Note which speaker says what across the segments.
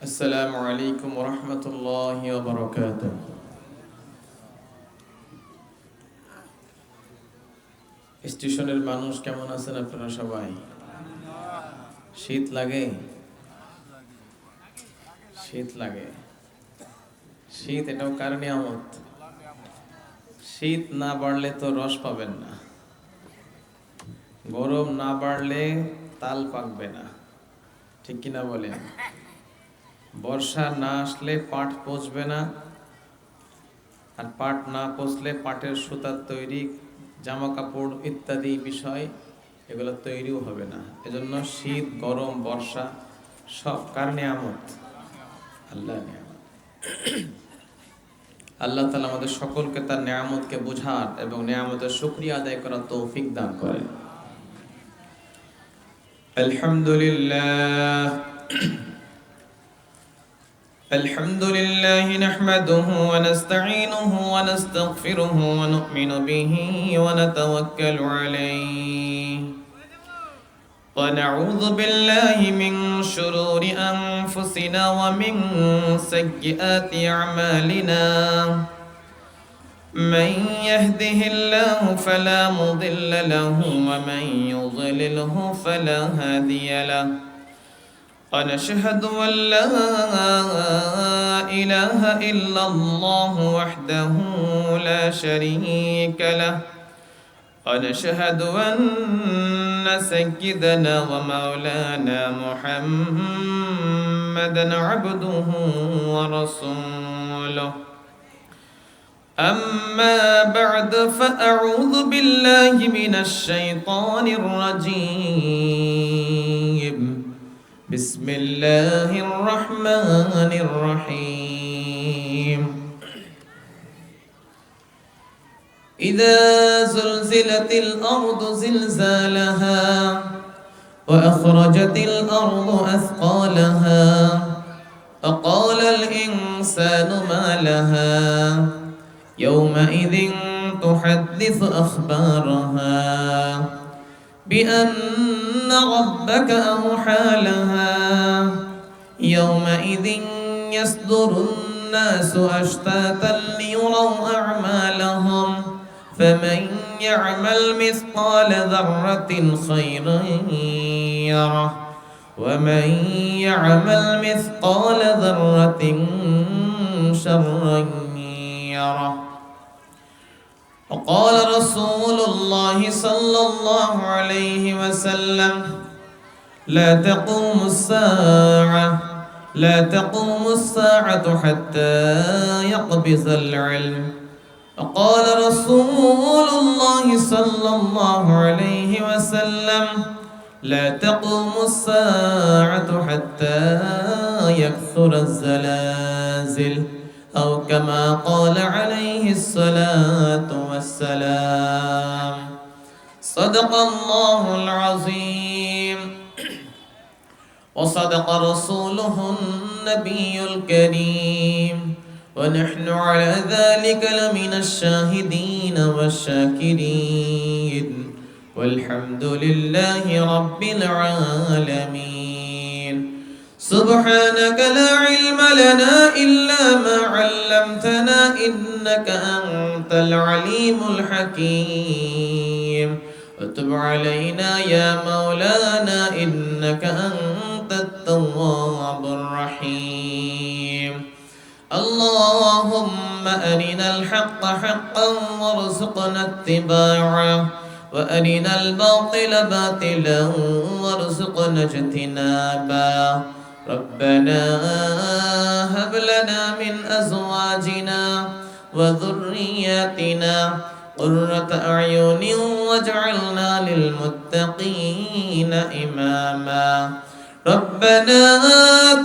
Speaker 1: আসসালামু আলাইকুম ওয়া রাহমাতুল্লাহি ওয়া বারাকাতুহু। স্টেশনের মানুষ কেমন আছেন আপনারা সবাই? শীত লাগে? শীত লাগে। শীত এটাও কার নিয়ামত। শীত না বাড়লে তো রস পাবেন না, গরম না বাড়লে তাল পাকবে না, ঠিক কিনা বলেন? বর্ষা না আসলে পাট পচবে না, আর পাট না পচলে পাটের সুতার তৈরি জামা কাপড় ইত্যাদি বিষয় এগুলো তৈরিও হবে না। এজন্য শীত গরম বর্ষা সব কার নিয়ামত? আল্লাহ নিয়ামত। আল্লাহ তাআলা আমাদের সকলকে তার নিয়ামতকে বোঝার এবং নিয়ামতের শুকরিয়া আদায় করার তৌফিক দান করেন। আলহামদুলিল্লাহ الحمد لله نحمده ونستعينه ونستغفره ونؤمن به ونتوكل عليه ونعوذ بالله من شرور أنفسنا ومن سيئات أعمالنا من يهده الله فلا مضل له ومن يضلله فلا هادي له ونشهد أن لا إله إلا الله وحده لا شريك له ونشهد أن سيدنا ومولانا محمدا عبده ورسوله أما بعد فأعوذ بالله من الشيطان الرجيم بسم الله الرحمن الرحيم إذا زلزلت الأرض زلزالها وأخرجت الأرض أثقالها وقال الإنسان ما لها يومئذ تحدث أخبارها بأن ربك أوحى لها يومئذ يصدر الناس أشتاتا ليروا أعمالهم فمن يعمل مثقال ذرة خيرا يره ومن يعمل مثقال ذرة شرا يره وقال رسول الله صلى الله عليه وسلم لا تقوم الساعة حتى يقبض العلم وقال رسول الله صلى الله عليه وسلم لا تقوم الساعة حتى يكثر الزلازل أو كما قال عليه الصلاة والسلام صدق الله العظيم وصدق رسوله النبي الكريم ونحن على ذلك لمن الشاهدين والشاكرين والحمد لله رب العالمين سبحانك لا علم لنا إلا ما علمتنا إنك أنت العليم الحكيم وتب علينا يا مولانا إنك أنت التواب الرحيم اللهم أرنا الحق حقا وارزقنا اتباعه وأرنا الباطل باطلا وارزقنا اجتنابه ربنا هب لنا من أزواجنا وذرياتنا قرة أعين واجعلنا للمتقين إماما ربنا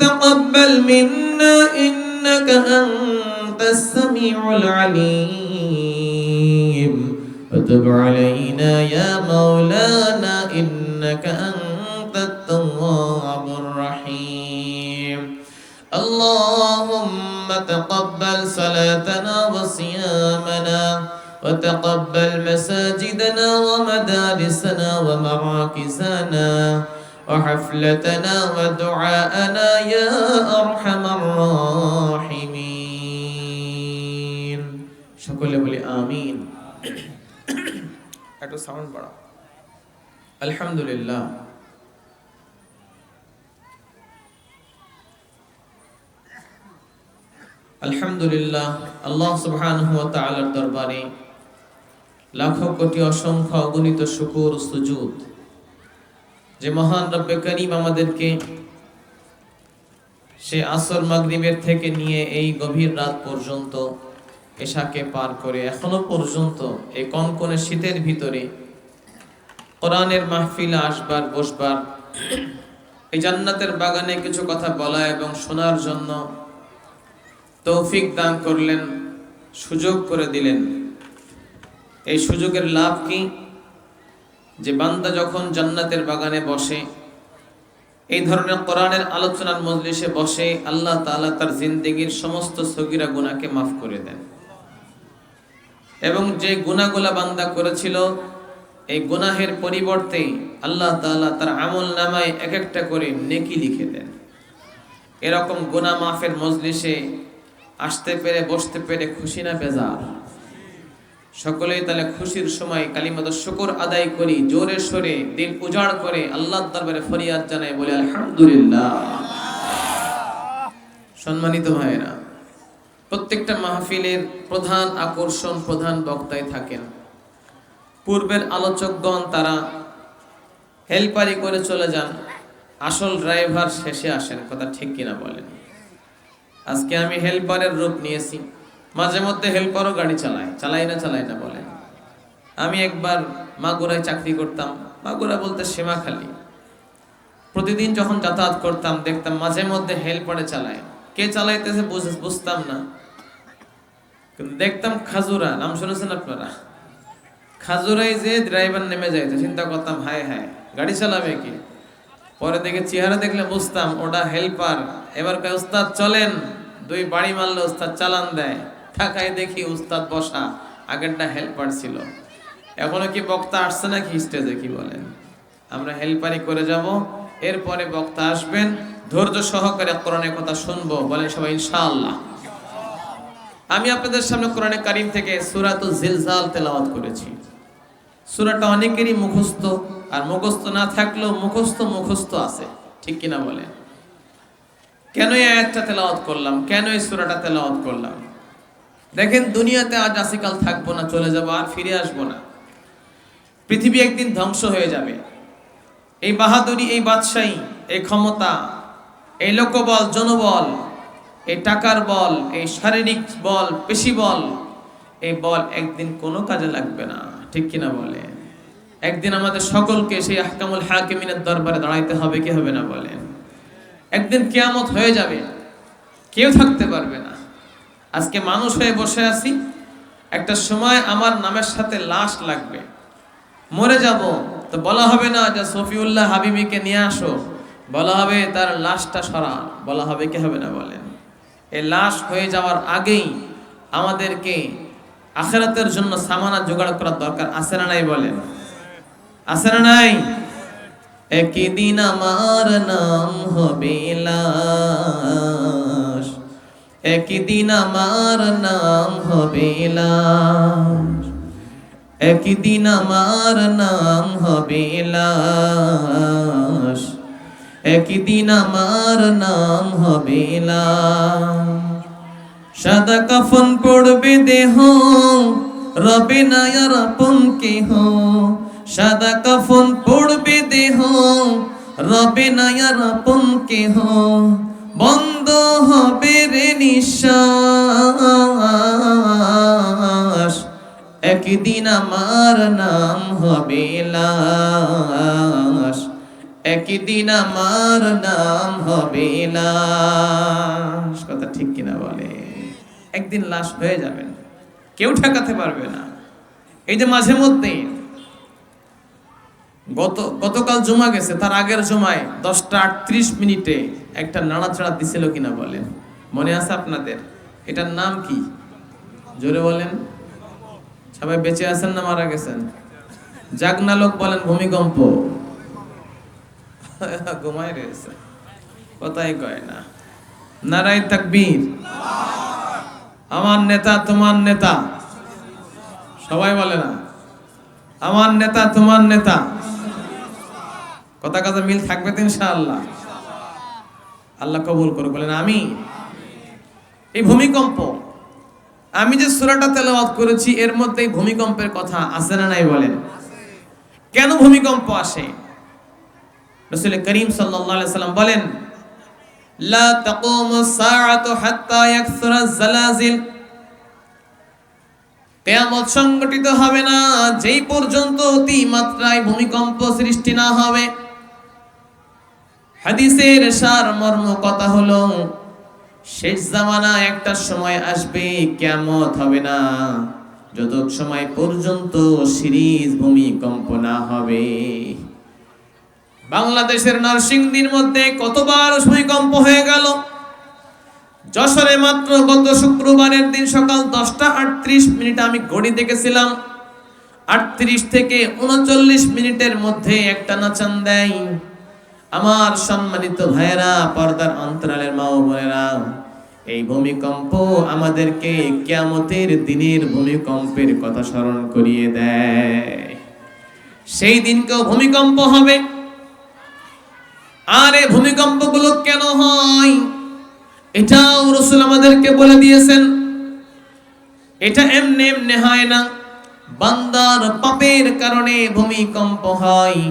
Speaker 1: تقبل منا إنك أنت السميع العليم وتب علينا يا مولانا إنك أنت التواب الرحيم اللهم تقبل صلاتنا وصيامنا وتقبل مساجدنا ومدارسنا ومراكزنا وحفلتنا ودعاءنا يا أرحم الراحمين সকলে বলি আমিন একটু সাউন্ড বাড়াও আলহামদুলিল্লাহ আলহামদুলিল্লাহ আল্লাহ সুবহানাহু ওয়া তাআলার দরবারে লাখো কোটি অসংখ্য অগণিত শুকর ও সুজুদ যে মহান রব্বে করিম আমাদেরকে সে আসর মাগরিবের থেকে নিয়ে এই গভীর রাত পর্যন্ত এশাকে পার করে এখনো পর্যন্ত এই কনকনে শীতের ভিতরে কোরআনের মাহফিলে আসবার বসবার এই জান্নাতের বাগানে কিছু কথা বলা এবং শোনার জন্য তৌফিক দান করলেন, সুযোগ করে দিলেন। এই সুযোগের লাভ কি? যে বান্দা যখন জান্নাতের বাগানে বসে, এই ধরনের কোরআনের আলোচনার মজলিসে বসে, আল্লাহ তাআলা তার জিন্দেগীর সমস্ত সগীরা গুনাহকে মাফ করে দেন এবং যে গুনাহগুলা বান্দা করেছিল এই গুনাহের পরিবর্তে আল্লাহ তাআলা তার আমল নামায় এক একটা করে নেকি লিখে দেন। এরকম গুনাহ মাফের মজলিসে আসতে পেরে বসতে পেরে খুশি না বেজার? সকলেই তাহলে খুশির সময় কালিমাত শুকর আদায় করি, জোরে সোরে দিল উজাড় করে আল্লাহর দরবারে ফরিয়াদ জানাই, বলে আলহামদুলিল্লাহ। সম্মানিত ভাইরা, প্রত্যেকটা মাহফিলের প্রধান আকর্ষণ প্রধান বক্তায় থাকেন। পূর্বের আলোচকগণ তারা হেলপারি করে চলে যান, আসল ড্রাইভার শেষে আসেন। কথা ঠিক কিনা বলেন? আজকে আমি হেল্পারের রূপ নিয়েছি, মাঝে মধ্যে হেল্পারও গাড়ি চালাই না বলেন। আমি একবার মাগুরায় চাকরি করতাম, মাগুরা বলতে সীমাখালী। প্রতিদিন যখন যাতায়াত করতাম দেখতাম মাঝে মধ্যে হেল্পারে চালায়। কে চালাইতেছে বুঝতাম না, কিন্তু দেখতাম খাজুরা, নাম শুনেছেন আপনারা? খাজুরাই যে ড্রাইভার নেমে যাইতো, চিন্তা করতাম হায় হায় গাড়ি চালাবে কি। পরে দেখে চেহারা দেখলে বুঝতাম ওটা হেল্পার। এবার কয় উস্তাদ চলেন, দুই বাড়ি মারলে উস্তাদ চালান দেয়। ঢাকায় দেখি উস্তাদ বসা, আগেরটা হেল্পার ছিল। এখনো কি বক্তা আসছে নাকি স্টেজে? কি বলেন? আমরা হেল্পারি করে যাব, এরপরে বক্তা আসবেন, ধৈর্য সহকারে কোরআনের কথা শুনবো। বলেন সবাই ইনশাআল্লাহ। আমি আপনাদের সামনে কোরআনে কারীম থেকে সূরাতুল জিলজাল তেলাওয়াত করেছি। সূরাটা অনেকেরই মুখস্থ, আর মুখস্থ না থাকলেও মুখস্থ আছে, ঠিক কিনা বলেন? কেন এই আয়াতটা তেলাওয়াত করলাম, কেন এই সূরাটা তেলাওয়াত করলাম? দেখেন, দুনিয়াতে আজ আসি কাল থাকবো না, চলে যাবো, আর ফিরে আসবো না। পৃথিবী একদিন ধ্বংস হয়ে যাবে। এই বাহাদুরি, এই বাদশাহী, এই ক্ষমতা, এই লোকবল, জনবল, এই টাকার বল, এই শারীরিক বল, পেশি বল, এই বল একদিন কোনো কাজে লাগবে না, ঠিক কিনা বলে? একদিন আমাদের সকলকে সেই আহকামুল হাকিমিনের দরবারে দাঁড়াইতে হবে, কি হবে না বলেন? একদিন কিয়ামত হয়ে যাবে, কেউ থাকতে পারবে না। আজকে মানুষ হয়ে বসে আছি, একটা সময় আমার নামের সাথে লাশ লাগবে, মরে যাব, তো বলা হবে না যে সফিউল্লাহ হাবিবিকে নিয়ে আসো, বলা হবে তার লাশটা সরা, বলা হবে, কি হবে না বলেন? এই লাশ হয়ে যাওয়ার আগেই আমাদেরকে আখিরাতের জন্য সামানা জোগাড় করার দরকার আছে না নাই? বলেন আছে না নাই? একদিন আমার নাম হবে লাশ, একদিন আমার নাম হবে লাশ, একদিন আমার নাম হবে লাশ, একদিন আমার নাম হবে লাশ। সাদা কাফন পড়বে দেহ, রবে না আর আপন কেহ। সাদা কাফন পড়বে দেহ, রবে না আর আপন কেহ। বন্ধ হবে রে নিঃশ্বাস, একদিন আমার নাম হবে লাশ, একদিন আমার নাম হবে লাশ। কথা ঠিক কিনা বলে? একদিন লাশ হয়ে যাবেন, কেউ ঠেকাতে পারবে না। এই যে মাঝে মধ্যে গতকাল জুমা গেছে, তার আগের জুমায় 10:38 একটা নাড়াচাড়া দিছিল কিনা বলেন? মনে আছে আপনাদের? এটার নাম কি? জোরে বলেন। সবাই বেঁচে আছেন না মারা গেছেন? জাগনা লোক বলেন ভূমিকম্প। ঘুমাই রয়েছে, কথাই কয় না। নারায়ে তাকবীর। আমার নেতা তোমার নেতা, সবাই বলে না আমার নেতা তোমার নেতা, কথা কাজে মিল থাকবে তো ইনশাআল্লাহ। আল্লাহ কবুল করে বলেন আমি। এই ভূমিকম্প, আমি যে সূরাটা তেলাওয়াত করেছি এর মধ্যে এই ভূমিকম্পের কথা আছে না নাই বলেন? কেন ভূমিকম্প আসে? রাসূল করিম সাল্লাল্লাহু আলাইহি সাল্লাম বলেন, লা তাকুমুস সাআতু হাত্তা ইয়াকসুরা যালাজিল, কিয়ামত সংঘটিত হবে না যেই পর্যন্ত অতি মাত্রায় ভূমিকম্প সৃষ্টি না হবে। হাদিসের সারমর্ম কথা হলো, শেষ জামানা একটা সময় আসবে কিয়ামত হবে না যত সময় পর্যন্ত সিরিজ ভূমিকম্প না হবে। বাংলাদেশের নরসিংদীর মধ্যে কতবার ভূমিকম্প হয়ে গেল। যশোরে মাত্র গত শুক্রবারের দিন সকাল 10টা 38 মিনিট আমি ঘড়ি দেখেছিলাম, 38 থেকে 39 মিনিটের মধ্যে একটা নাচান দেয়। আমার সম্মানিত ভাইয়েরা, পর্দার অন্তরালের মা ও বোনেরা, এই ভূমিকম্প আমাদেরকে কিয়ামতের দিনের ভূমিকম্পের কথা স্মরণ করিয়ে দেয়। সেই দিনকেও ভূমিকম্প হবে। আর এই ভূমিকম্পগুলো কেন হয় এটাও রাসূল আমাদেরকে বলে দিয়েছেন। এটা এমনি এমনি হয় না, বান্দার পাপের কারণে ভূমিকম্প হয়।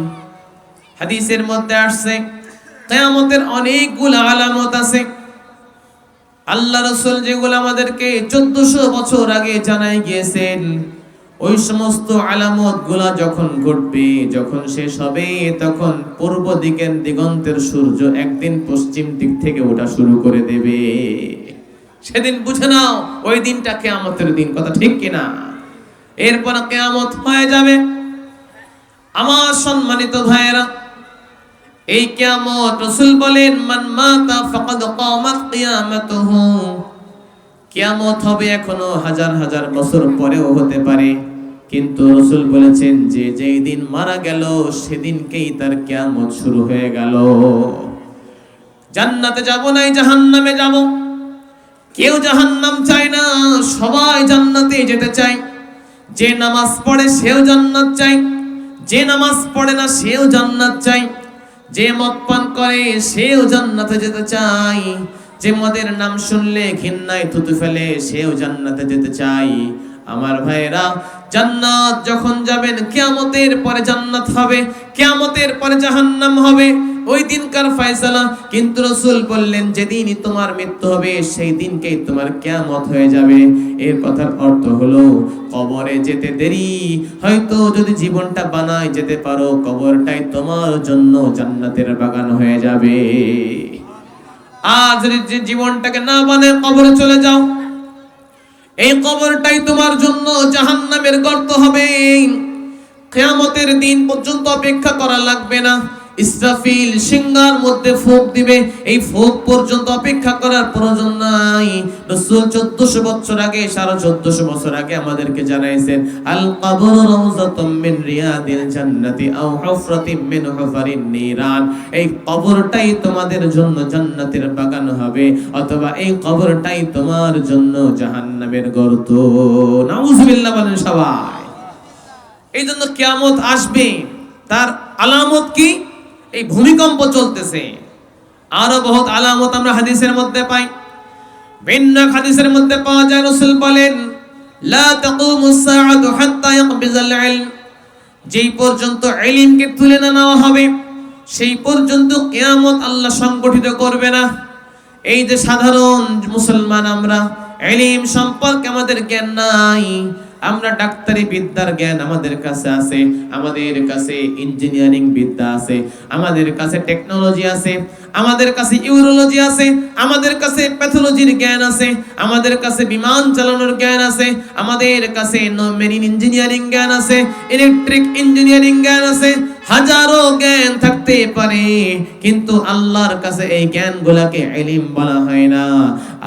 Speaker 1: হাদিসের মধ্যে আসছে কিয়ামতের অনেকগুলো আলামত আছে। আল্লাহ রাসূল যেগুলো আমাদেরকে 1400 বছর আগে জানাই গিয়েছেন, ওই সমস্ত আলামত গুলা যখন ঘটবে, যখন শেষ হবে, তখন পূর্ব দিকের দিগন্তের সূর্য একদিন পশ্চিম দিক থেকে ওঠা শুরু করে দেবে। সেদিন বুঝে নাও ওই দিনটা কিয়ামতের দিন, কথা ঠিক কিনা? এরপর কিয়ামত হয়ে যাবে। আমার সম্মানিত ভাইয়েরা, এই কিয়ামত রাসূল বলেন, মান মাতা ফাকাদ কামাত কিয়ামাতুহু, কিয়ামত হবে এখনো হাজার হাজার বছর পরেও হতে পারে, কিন্তু রাসূল বলেছেন যে যেই দিন মারা গেল সেদিনকেই তার কিয়ামত শুরু হয়ে গেল। জান্নাতে যাব নাই জাহান্নামে যাব, কেউ জাহান্নাম চায় না, সবাই জান্নাতে যেতে চায়। যে নামাজ পড়ে সেও জান্নাত চায়, যে নামাজ পড়ে না সেও জান্নাত চায়, যে মদ পান করে সেও জান্নাতে যেতে চায়, যে মদের নাম শুনলে ঘৃণায় থুতু ফেলে সেও জান্নাতে যেতে চায়। আমার ভাইরা, জান্নাত যখন যাবেন, কিয়ামতের পরে জান্নাত হবে, কিয়ামতের পরে জাহান্নাম হবে, ওই দিনকার ফয়সালা। কিন্তু রাসূল বললেন যেদিনই তোমার মৃত্যু হবে সেই দিনকেই তোমার কিয়ামত হয়ে যাবে। এর কথার অর্থ হলো কবরে যেতে দেরি, হয়তো যদি জীবনটা বানায় যেতে পারো, কবরটাই তোমার জন্য জান্নাতের বাগান হয়ে যাবে। আর যদি জীবনটাকে না বানায় কবরে চলে যাও, এই কবরটাই তোমার জন্য জাহান্নামের গর্ত হবে। কিয়ামতের দিন পর্যন্ত অপেক্ষা করা লাগবে না। ইসরাফিল সিংহার মধ্যে ফুঁক দিবে, এই ফুঁক পর্যন্ত অপেক্ষা করার প্রয়োজন নাই। রাসূল 1400 বছর আগে, 1450 বছর আগে আমাদেরকে জানাইছেন, আল কবর রাউযাতুম মিন রিয়াদিল জান্নাতি আও হুফরাতিম মিন হুফারিন নিরান, এই কবরটাই তোমাদের জন্য জান্নাতের বাগান হবে, অথবা এই কবরটাই তোমার জন্য জাহান্নামের গর্ত। নাউযুবিল্লাহ বলেন সবাই। এই জন্য কিয়ামত আসবে, তার আলামত কি? এই ভূমিকম্প চলতেছে। আরো বহুত আলামত আমরা হাদিসের মধ্যে পাই। ভিন্ন হাদিসের মধ্যে পাওয়া যায়, রাসূল বলেন, লা তাকুমুস সাআতু হাত্তা ইয়াকবিজাল ইলম, যেই পর্যন্ত ইলমকে তুলে না নেওয়া হবে সেই পর্যন্ত কিয়ামত আল্লাহ সংগঠিত করবে না। এই যে সাধারণ মুসলমান আমরা, ইলম সম্পর্কে আমাদের জ্ঞান নাই, আমরা ডাক্তারি বিদ্যার জ্ঞান আমাদের কাছে আছে, আমাদের কাছে ইঞ্জিনিয়ারিং বিদ্যা আছে, আমাদের কাছে টেকনোলজি আছে, আমাদের কাছে ইউরোলজি আছে, আমাদের কাছে প্যাথোলজির জ্ঞান আছে, আমাদের কাছে বিমান চালানোর জ্ঞান আছে, আমাদের কাছে মেরিন ইঞ্জিনিয়ারিং জ্ঞান আছে, ইলেকট্রিক ইঞ্জিনিয়ারিং জ্ঞান আছে। হাজারো জ্ঞান থাকতে থাকতে পারে, কিন্তু আল্লাহর কাছে এই জ্ঞানগুলোকে ইলম বলা হয় না।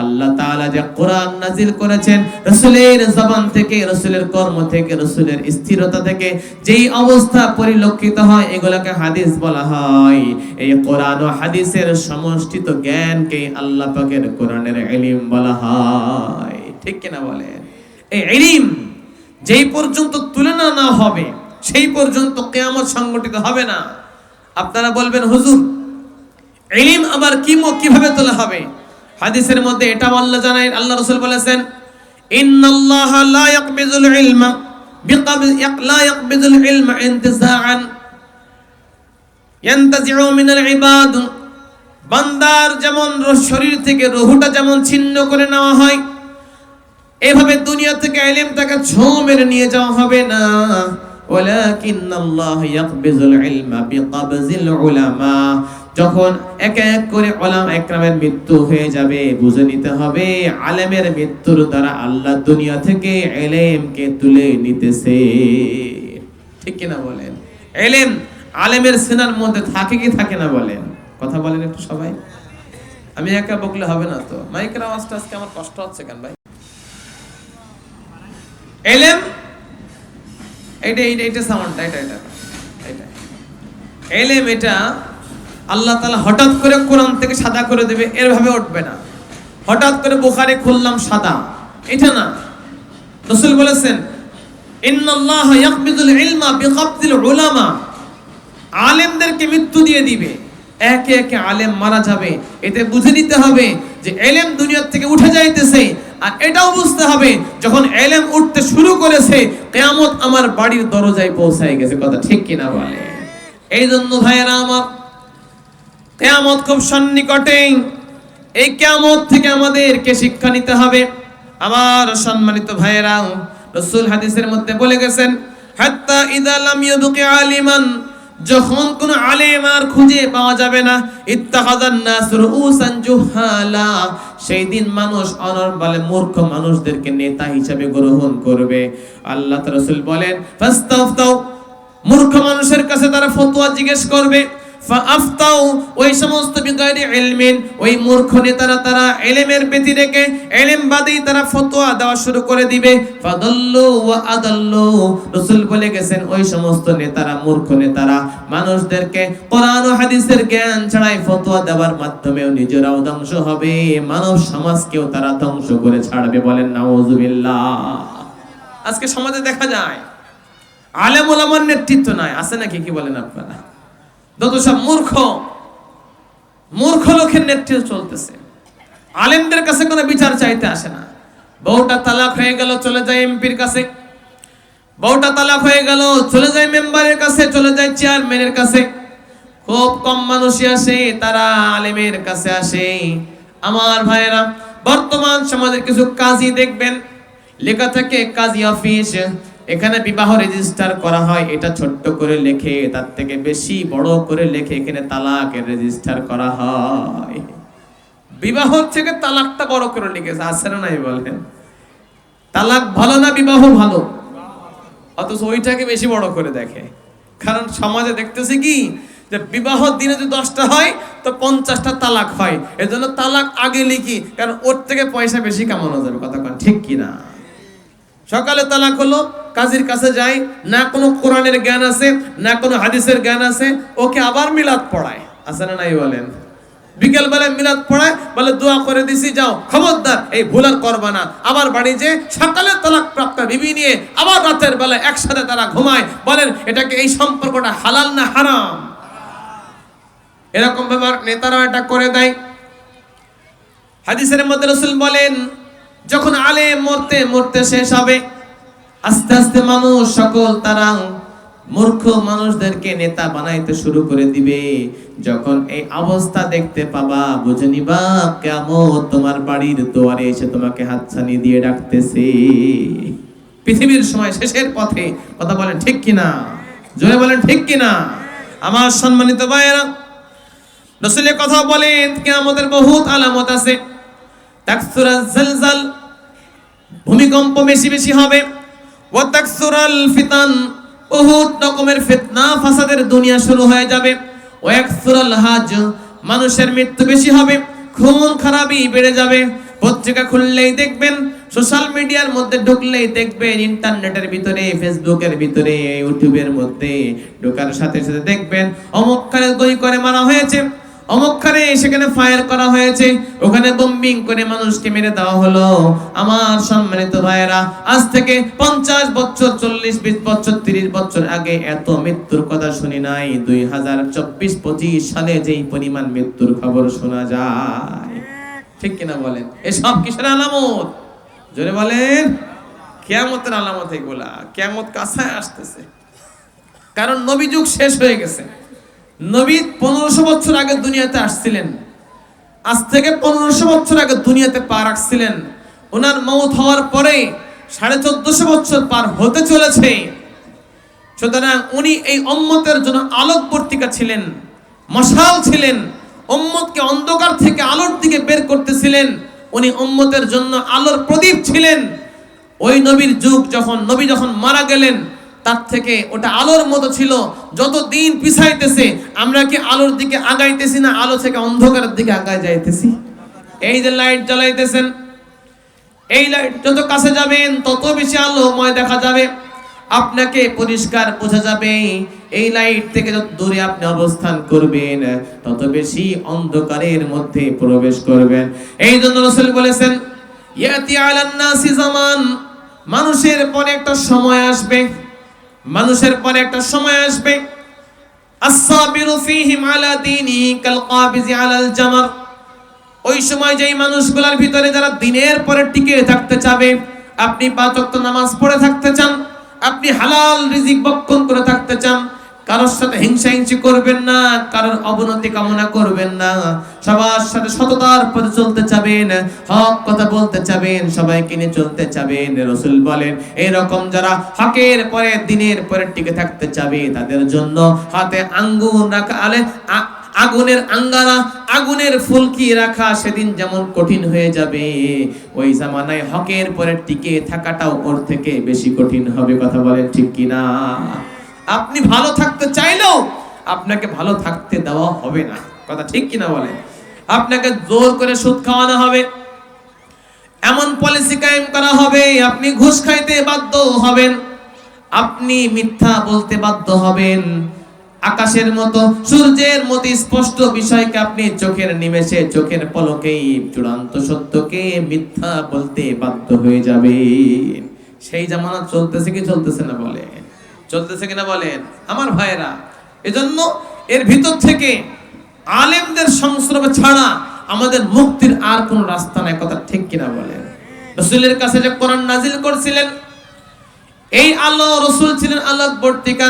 Speaker 1: আল্লাহ তাআলা যে কোরআন নাজিল করেছেন, রাসূলের জবান থেকে, রাসূলের কর্ম থেকে, রাসূলের স্থিরতা থেকে যেই অবস্থা পরিলক্ষিত হয়, এগুলোকে হাদিস বলা হয়। এই কোরআন ও হাদিসের সমষ্টিত জ্ঞানকে আল্লাহ পাকের কোরআনের ইলম বলা হয়। ঠিক কিনা বলেন? এই ইলম যেই পর্যন্ত তুলনা না হবে, সেই পর্যন্ত কিয়ামত সংগঠিত হবে না। আপনারা বলবেন, হুজুর ইলম আবার কিভাবে তোলা হবে? হাদিসের মধ্যে এটা আল্লাহ জানায়, আল্লাহ রাসূল বলেছেন, ইন্নাল্লাহা লা ইয়াকবিজুল ইলমা লা ইয়াকবিজুল ইলমা ইনতিজাআন ইয়ানতাজিউ মিনাল ইবাদ। বান্দার যেমন শরীর থেকে রূহটা যেমন ছিন্ন করে নেওয়া হয়, এভাবে দুনিয়া থেকে ইলমটাকে ছোঁ মেরে নিয়ে যাওয়া হবে না। ওয়ালাকিন্নাল্লাহ ইয়াকবিজুল ইলমা বিকবজিল উলামা। যখন এক এক করে উলামা একরামের মৃত্যু হয়ে যাবে, বুঝে নিতে হবে আলেমের মৃত্যুর দ্বারা আল্লাহ দুনিয়া থেকে ইলমকে তুলে নিতেছে। ঠিক কিনা বলেন? ইলম আলেমের সিনার মধ্যে থাকে কি থাকে না বলেন? কথা বলেন একটু সবাই। আমি একা বকলে হবে না তো। মাইকের আওয়াজটা আজকে আমার কষ্ট হচ্ছে কেন ভাই? ইলম এইটা সাউন্ডটা এটা ইলম, এটা আল্লাহ তাআলা হঠাৎ করে কোরআন থেকে সাদা করে দেবে এরভাবে উঠবে না। হঠাৎ করে বুখারী খুললাম সাদা, এটা না। রাসূল বলেছেন, ইন্নাল্লাহা ইয়াকবিজুল ইলমা বিকবজিল উলামা। আলেমদেরকে মৃত্যু দিয়ে দিবে, একে একে আলেম মারা যাবে। এতে বুঝে নিতে হবে যে ইলম দুনিয়া থেকে উঠে যাইতেছে। আর এটাও বুঝতে হবে, যখন ইলম উঠতে শুরু করেছে, কিয়ামত আমার বাড়ির দরজায় পৌঁছায় গেছে। কথা ঠিক কিনা বলে? এই জন্য ভাইয়েরা আমার, কিয়ামত খুব সন্নিকটে। এই কিয়ামত থেকে আমাদেরকে শিক্ষা নিতে হবে। আমার সম্মানিত ভাইয়েরা, রাসূল হাদিসের মধ্যে বলে গেছেন, হাত্তা ইযা লাম ইয়াবকি আলিমান, যখন কোন আলেম আর খুঁজে পাওয়া যাবে না, ইত্তাখাযান নাস রুউসান জুহালা, সেই দিন মানুষ অনর্বলে মূর্খ মানুষদেরকে নেতা হিসেবে গ্রহণ করবে। আল্লাহ তাআলা রাসূল বলেন, ফাস্তাফতাউ, মূর্খ মানুষের কাছে তারা ফতোয়া জিজ্ঞেস করবে। ফাআফতাউ, ওই সমস্ত বিগাইরি ইলমিন, ওই মূর্খ নেতারা তারা ইলমের ব্যতি রেখে ইলম বাদেই তারা ফতোয়া দেওয়া শুরু করে দিবে। ফাদাল্লু ওয়া আদাল্লু, রাসূল বলে গেছেন, ওই সমস্ত নেতারা, মূর্খ নেতারা মানুষদেরকে কোরআন ও হাদিসের জ্ঞান ছাড়াই ফতোয়া দেওয়ার মাধ্যমেও নিজেরাও ধ্বংস হবে, মানব সমাজকেও তারা ধ্বংস করে ছাড়বে। বলেন নাউযুবিল্লাহ। আজকে সমাজে দেখা যায় আলেম ওলামার নেতৃত্ব নাই, আছে নাকি? কি বলেন আপনারা? যত সব মূর্খ লোকের নেতৃত্ব চলতেছে। আলেমদের কাছে কোনো বিচার চাইতে আসে না। বউটা তালাক হয়ে গেল, চলে যায় এমপির কাছে। বউটা তালাক হয়ে গেল, চলে যায় মেম্বারের কাছে, চলে যায় চেয়ারম্যানের কাছে। খুব কম মানুষই আসে, তারা আলেমের কাছে আসে। আমার ভাইয়েরা, বর্তমান সমাজের কিছু কাজী দেখবেন, লেখা থাকে কাজী অফিস, এখানে বিবাহ রেজিস্টার করা হয়, এটা ছোট্ট করে লেখে, তার থেকে বেশি বড় করে লেখে এখানে তালাকের রেজিস্টার করা হয়। বিবাহ থেকে তালাকটা বড় করে লিখেছে, আছে না নাই বলেন? তালাক ভালো না বিবাহ ভালো? অথচ ওইটাকে বেশি বড় করে দেখে। কারণ সমাজে দেখতেছি কি, যে বিবাহ দিনে যদি 10টা হয় তো 50টা তালাক হয়। এজন্য তালাক আগে লিখি, কারণ ওর থেকে পয়সা বেশি কামানো যাবে। কথা কোন ঠিক কিনা? সকালে তালাক হলো, কাজীর কাছে যায়, না কোনো কোরআনের জ্ঞান আছে, না কোনো হাদিসের জ্ঞান আছে, ওকে আবার মিলাদ পড়ায়। আছে না নাই বলেন? বিকেল বেলায় মিলাদ পড়ায়, বলে দোয়া করে দিছি, যাও খবরদার এই ভুল আর করবা না। আবার বাড়ি যে সকালে তালাক প্রাপ্ত বিবি নিয়ে আবার রাতের বেলায় একসাথে তারা ঘুমায়। বলেন এটাকে, এই সম্পর্কটা হালাল না হারাম? এরকম ভাবে নেতারা এটা করে দেয়। হাদিসের মধ্যে রাসূল বলেন, যখন আলেম মরতে মরতে শেষ হবে, আস্তে আস্তে মানুষ সকল তারা মূর্খ মানুষদেরকে নেতা বানাইতে শুরু করে দিবে। যখন এই অবস্থা দেখতে পাবা, বুঝে নিবা কিয়ামত তোমার বাড়ির দুয়ারে এসে তোমাকে হাতছানি দিয়ে ডাকতেছে। পৃথিবীর সময় শেষের পথে। কথা বলেন ঠিক কিনা? জোরে বলেন ঠিক কিনা? আমার সম্মানিত ভাইয়েরা, রাসূলের কথা বলেন, কিয়ামতের বহুত আলামত আছে। তাকসুরাল জালজাল, ভূমিকম্প বেশি বেশি হবে। ওয়া তাকসুরাল ফিতান, বহুত রকমের ফিতনা ফাসাদের দুনিয়া শুরু হয়ে যাবে। ওয়াকসুরুল হাজ, মানুষের মৃত্যু বেশি হবে, খুন খারাপি বেড়ে যাবে। পত্রিকা খুললেই দেখবেন, সোশ্যাল মিডিয়ার মধ্যে ঢুকলেই দেখবেন, ইন্টারনেটের ভিতরে, ফেসবুকের ভিতরে, ইউটিউবের মধ্যে ঢোকার সাথে সাথে দেখবেন অমুকখানে গুলি করে মারা হয়েছে, অমুকখানে সেখানে ফায়ার করা হয়েছে, ওখানে বোম্বিং করে মানুষকে মেরে দেওয়া হলো। আমার সম্মানিত ভাইয়েরা, আজ থেকে 50 বছর, 40, 20 বছর, 30 বছর আগে এত মৃত্যুর কথা শুনি নাই। 2024-25 সালে যেই পরিমাণ মৃত্যুর খবর শোনা যায়, ঠিক কিনা বলেন? এসব কিসের আলামত? জোরে বলেন। কিয়ামতের আলামত এগুলা। কিয়ামত কাছে আসতেছে, কারণ নবী যুগ শেষ হয়ে গেছে। নবী 1500 বছর আগে দুনিয়াতে আসছিলেন, আজ থেকে 1500 বছর আগে দুনিয়াতে পা রাখছিলেন। ওনার মওত হওয়ার পরে 1450 বছর পার হতে চলেছে। সুতরাং উনি এই উম্মতের জন্য আলোকবর্তিকা ছিলেন, মশাল ছিলেন, উম্মতকে অন্ধকার থেকে আলোর দিকে বের করতেছিলেন। উনি উম্মতের জন্য আলোর প্রদীপ ছিলেন। ওই নবীর যুগ যখন, নবী যখন মারা গেলেন, তার থেকে ওটা আলোর মতো ছিল। যত দিন পিছাইতেছে, আমরা কি আলোর দিকে আগাইতেছি না আলো থেকে অন্ধকারের দিকে আগায় যাইতেছি? এই যে লাইট জ্বালাইতেছেন, এই লাইট যত কাছে যাবেন তত বেশি আলোময় দেখা যাবে, আপনাকে পরিষ্কার বোঝা যাবে। এই লাইট থেকে যত দূরে আপনি অবস্থান করবেন তত বেশি অন্ধকারের মধ্যে প্রবেশ করবেন। এই জন্য রাসূল বলেছেন, ইয়াতি আলান নাসি জামান, মানুষের পরে একটা সময় আসবে, মানুষের পরে একটা সময় আসবে, আস-সাবিরু ফীহিম আলা দীনিহি কাল কাবিজি আলাল জামার। ওই সময় যেই মানুষগুলোর ভিতরে যারা দিনের পরে টিকে থাকতে চাবে, আপনি 5 ওয়াক্ত নামাজ পড়ে থাকতে চান, আপনি হালাল রিজিক ভক্ষণ করে থাকতে চান, কারোর সাথে হিংসাহিংসি করবেন না, কারোর অবনতি কামনা করবেন না, সবার সাথে সততার পথে চলতে চাবেন, হক কথা বলতে চাবেন, সবাইকে নিয়ে চলতে চাবেন। রাসূল বলেন, এরকম যারা হকের পরে দিনের পরে টিকে থাকতে চাবে, তাদের জন্য হাতে আঙ্গুর রাখা, আগুনের আঙ্গারা, আগুনের ফুলকি রাখা সেদিন যেমন কঠিন হয়ে যাবে, ওই জামানায় হকের পরে টিকে থাকাটাও ওর থেকে বেশি কঠিন হবে। কথা বলেন ঠিক কিনা? আপনি ভালো থাকতে চাইলেও আপনাকে ভালো থাকতে দেওয়া হবে না। কথা ঠিক কিনা বলেন? আপনাকে জোর করে সুদ খাওয়ানো হবে, এমন পলিসি কায়েম করা হবে, আপনি ঘুষ খাইতে বাধ্য হবেন, আপনি মিথ্যা বলতে বাধ্য হবেন। আকাশের মতো, সূর্যের মতো স্পষ্ট বিষয়কে আপনি চোখের নিমেষে, চোখের পলকেই চূড়ান্ত সত্যকে মিথ্যা বলতে বাধ্য হয়ে যাবেন। সেই জামানা চলতেছে কি চলতেছে না বলেন? চলতেছে কিনা বলেন আমার ভাইয়েরা? এজন্য এর ভিতর থেকে আলেমদের সংস্রব ছাড়া আমাদের মুক্তির আর কোন রাস্তা নাই। কথা ঠিক কিনা বলেন? রাসূলের কাছে যে কোরআন নাজিল করছিলেন, এই আলো, রাসূল ছিলেন আলোকবর্তিকা।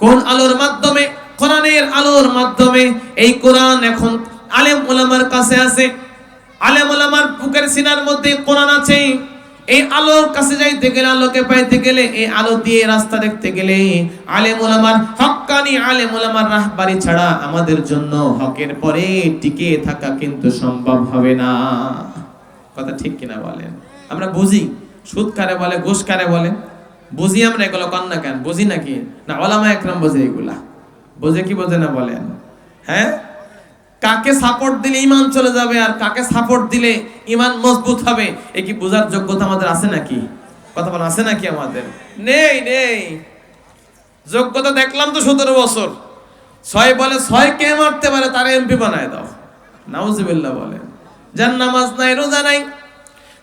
Speaker 1: কোন আলোর মাধ্যমে? কোরআনের আলোর মাধ্যমে। এই কোরআন এখন আলেম ওলামার কাছে আছে, আলেম ওলামার বুকের সিনার মধ্যে কোরআন আছে। এই আলোর কাছে যাইতে গেলে, আলোকে পাইতে গেলে, এই আলো দিয়ে রাস্তা দেখতে গেলে আলেম ওলামার, হক্কানি আলেম ওলামার রাহবারি ছাড়া আমাদের জন্য হকের পরে টিকে থাকা কিন্তু সম্ভব হবে না। কথা ঠিক কিনা বলেন? আমরা বুঝি সুদ কারে বলে, ঘুষ কারে বলে, বুঝি আমরা এগুলো। কন্যা কেন বুঝি নাকি? না ওলামা একরাম বোঝে এগুলা। বোঝে কি বোঝে না বলেন? হ্যাঁ, কাকে সাপোর্ট দিলে ঈমান চলে যাবে আর কাকে সাপোর্ট দিলে ঈমান মজবুত হবে, এই কি বোঝার যোগ্যতা আমাদের আছে নাকি? কথা বলেন, আছে নাকি আমাদের? নেই, নেই। যোগ্যতা দেখলাম তো 17 বছর, 6 বলে 6 কে মারতে পারে তার এমপি বানায় দাও। নাউজুবিল্লাহ বলেন। যার নামাজ নাই, রোজা নাই,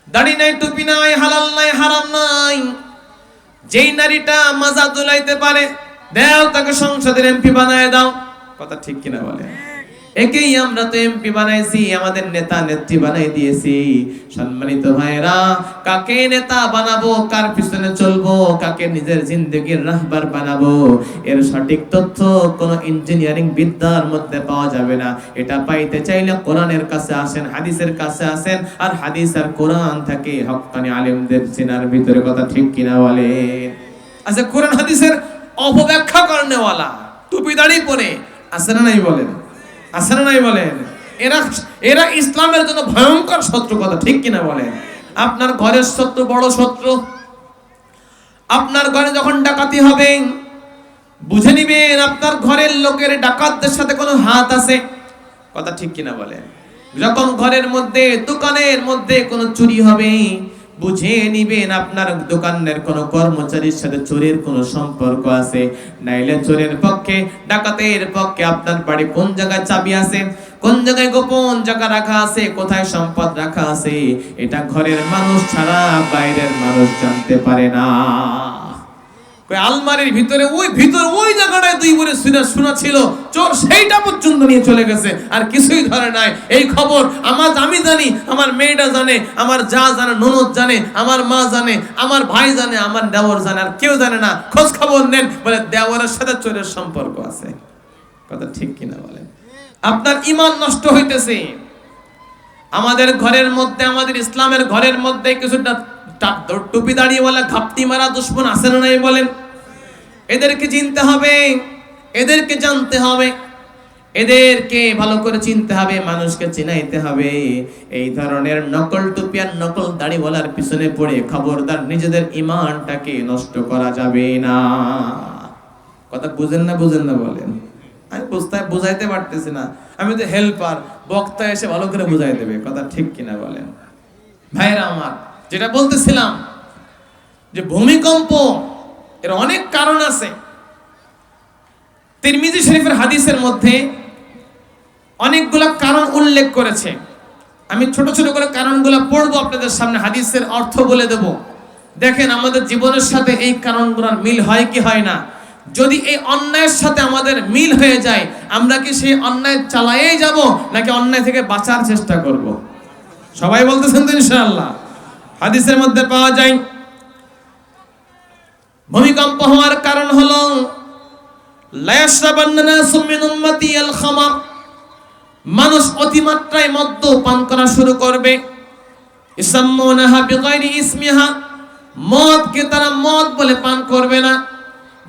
Speaker 1: দাড়ি নাই, টুপি নাই, হালাল নাই, হারাম নাই, যেই নারীটা মাজা দুলাইতে পারে দাও তাকে সংসদের এমপি বানায় দাও। কথা ঠিক কিনা বলেন? একেই আমরা তো এমপি বানাইছি, আমাদের নেতা নেত্রী বানাই দিয়েছি। সম্মানিত ভাইরা, কাকে নেতা বানাবো, কার পিছনে চলবো, কাকে নিজের জিন্দেগির রাহবার বানাবো, এর সঠিক তথ্য কোন ইঞ্জিনিয়ারিং বিদ্যার মধ্যে পাওয়া যাবে না। এটা পাইতে চাইলে কোরআনের কাছে আসেন, হাদিসের কাছে আসেন, আর হাদিস আর কোরআন থাকে হক্কানি আলেমদের সিনার ভিতরে। কথা ঠিক কিনা বলেন? আচ্ছা, কোরআন হাদিসের অপব্যাখ্যা করনেওয়ালা টুপি দাড়ি পরে আছে না নাই বলেন? আছে না নাই বলেন? এরা ইসলামের জন্য ভয়ঙ্কর শত্রু। কথা ঠিক কিনা বলেন? আপনার ঘরের শত্রু বড় শত্রু। আপনার ঘরে যখন ডাকাতি হবে, বুঝে নিবেন আপনার ঘরের লোকের ডাকাতদের সাথে কোনো হাত আছে। কথা ঠিক কিনা বলেন? যখন ঘরের মধ্যে দোকানের মধ্যে কোনো চুরি হবে, বুঝে নিবেন আপনার দোকানের কোনো কর্মচারীর সাথে চোরের কোনো সম্পর্ক আছে। নাইলে চোরের পক্ষে, ডাকাতের পক্ষে আপনার বাড়ি কোন জায়গায় চাবি আছে, কোন জায়গায় গোপন জায়গা রাখা আছে, কোথায় সম্পদ রাখা আছে, এটা ঘরের মানুষ ছাড়া বাইরের মানুষ জানতে পারে না। আলমারির ভিতরে ওই জায়গাটায় 2 ভরি সোনা ছিল, চোর সেইটা পর্যন্ত নিয়ে চলে গেছে, আর কিছুই ধরে নাই। এই খবর আমি জানি, আমার মেয়েটা জানে, আমার যা জানে, ননদ জানে, আমার মা জানে, আমার ভাই জানে, আমার দেওর জানে, আর কেউ জানে না। খোঁজ খবর নেন, বলে দেওরের সাথে চোরের সম্পর্ক আছে। কথা ঠিক কিনা বলেন? আপনার ঈমান নষ্ট হইতেছে। আমাদের ঘরের মধ্যে, আমাদের ইসলামের ঘরের মধ্যে কিছুটা টুপি দাঁড়িয়েওয়ালা ঘাপটি মারা দুশ্মন আছে না নাই বলেন? এদেরকে চিনতে হবে, এদেরকে জানতে হবে, এদেরকে ভালো করে চিনতে হবে, মানুষকে চিনাইতে হবে। এই ধরনের নকল টুপি আর নকল দাড়িওয়ালার পিছনে পড়ে খবরদার নিজেদের ঈমানটাকে নষ্ট করা যাবে না। কথা বুঝেন না বলেন? আমি বুঝাইতে পারতেছি না, আমি তো হেল্পার, বক্তা এসে ভালো করে বুঝাই দেবে। কথা ঠিক কিনা বলেন? ভাইরা আমার, যেটা বলতেছিলাম যে ভূমিকম্প এর অনেক কারণ আছে। তিরমিজি শরীফের হাদিসের মধ্যে অনেকগুলা কারণ উল্লেখ করেছে। আমি ছোট ছোট করে কারণগুলো পড়বো আপনাদের সামনে, হাদিসের অর্থ বলে দেব। দেখেন আমাদের জীবনের সাথে এই কারণগুলোর মিল হয় কি হয় না। যদি এই অন্যায়ের সাথে আমাদের মিল হয়ে যায়, আমরা কি সেই অন্যায় চালায়েই যাব, নাকি অন্যায় থেকে বাঁচার চেষ্টা করব? সবাই বলতেছেন তো ইনশাআল্লাহ? হাদিসের মধ্যে পাওয়া যায় ভূমিকম্প হওয়ার কারণ হলো লা ইয়াশরাবান্না নাসুম মিন উম্মতি আল খামার, মানুষ অতিমাত্রায় মদ পান করা শুরু করবে। ইসাম্মুনাহা বিগাইরি ইসমিহা, মদকে তারা মদ বলে পান করবে না,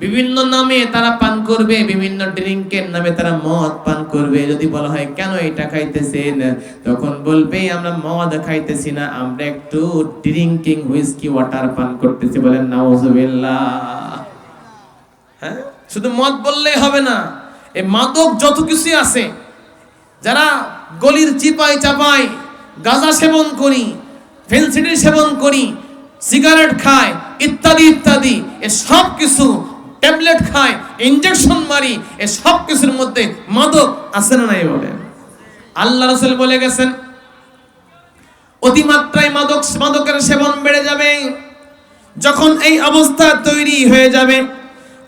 Speaker 1: বিভিন্ন নামে তারা পান করবে, বিভিন্ন ড্রিঙ্কের নামে তারা মদ পান করবে। যদি বলা হয় কেন এটা খাইতেছেন, তখন বলবে আমরা মদ খাইতেছি না, আমরা একটু ড্রিঙ্কিং হুইস্কি ওয়াটার পান করতেছি। বলেন নাউজুবিল্লাহ। হ্যাঁ, শুধু মদ বললেই হবে না, এই মাদক যত কিছু আছে, যারা গলির চিপাই চাপাই গাঁজা সেবন করি, ফেন্সিডিল সেবন করি, সিগারেট খায়, ইত্যাদি ইত্যাদি, এ সব কিছু, ট্যাবলেট খায়, ইনজেকশন মারি, এ সব কিছুর মধ্যে মাদক আছে না নাই বলেন? আল্লাহ রাসূল বলে গেছেন অতিমাত্রায় মাদকের সেবন বেড়ে যাবে। যখন এই অবস্থা তৈরি হয়ে যাবে,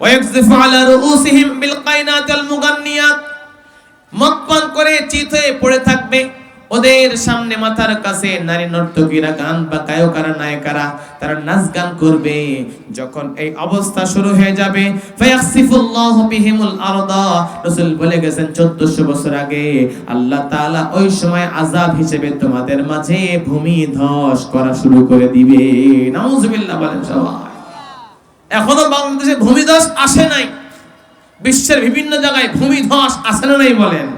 Speaker 1: ওয়ায়াকযিফু আলা রুউসিহিম বিল কায়নাতিল মুগান্নিয়াত, মদ পান করে চিত হয়ে পড়ে থাকবে। ওদের সামনে মাথার কাছে নারী নর্তকীরা, গান বা গায়কেরা, নায়িকারা তারা নাচ গান করবে। যখন এই অবস্থা শুরু হয়ে যাবে, ফায়াখসিফুল্লাহু বিহিমুল আরদা, রাসূল বলে গেছেন 1400 বছর আগে আল্লাহ তাআলা ওই সময় আযাব হিসেবে তোমাদের মাঝে ভূমি ধস করা শুরু করে দিবে। নাউজুবিল্লাহ বলেন সবাই। এখনো বাংলাদেশে ভূমি ধস আসে নাই, বিশ্বের বিভিন্ন জায়গায় ভূমি ধস আসে না নাই বলেন?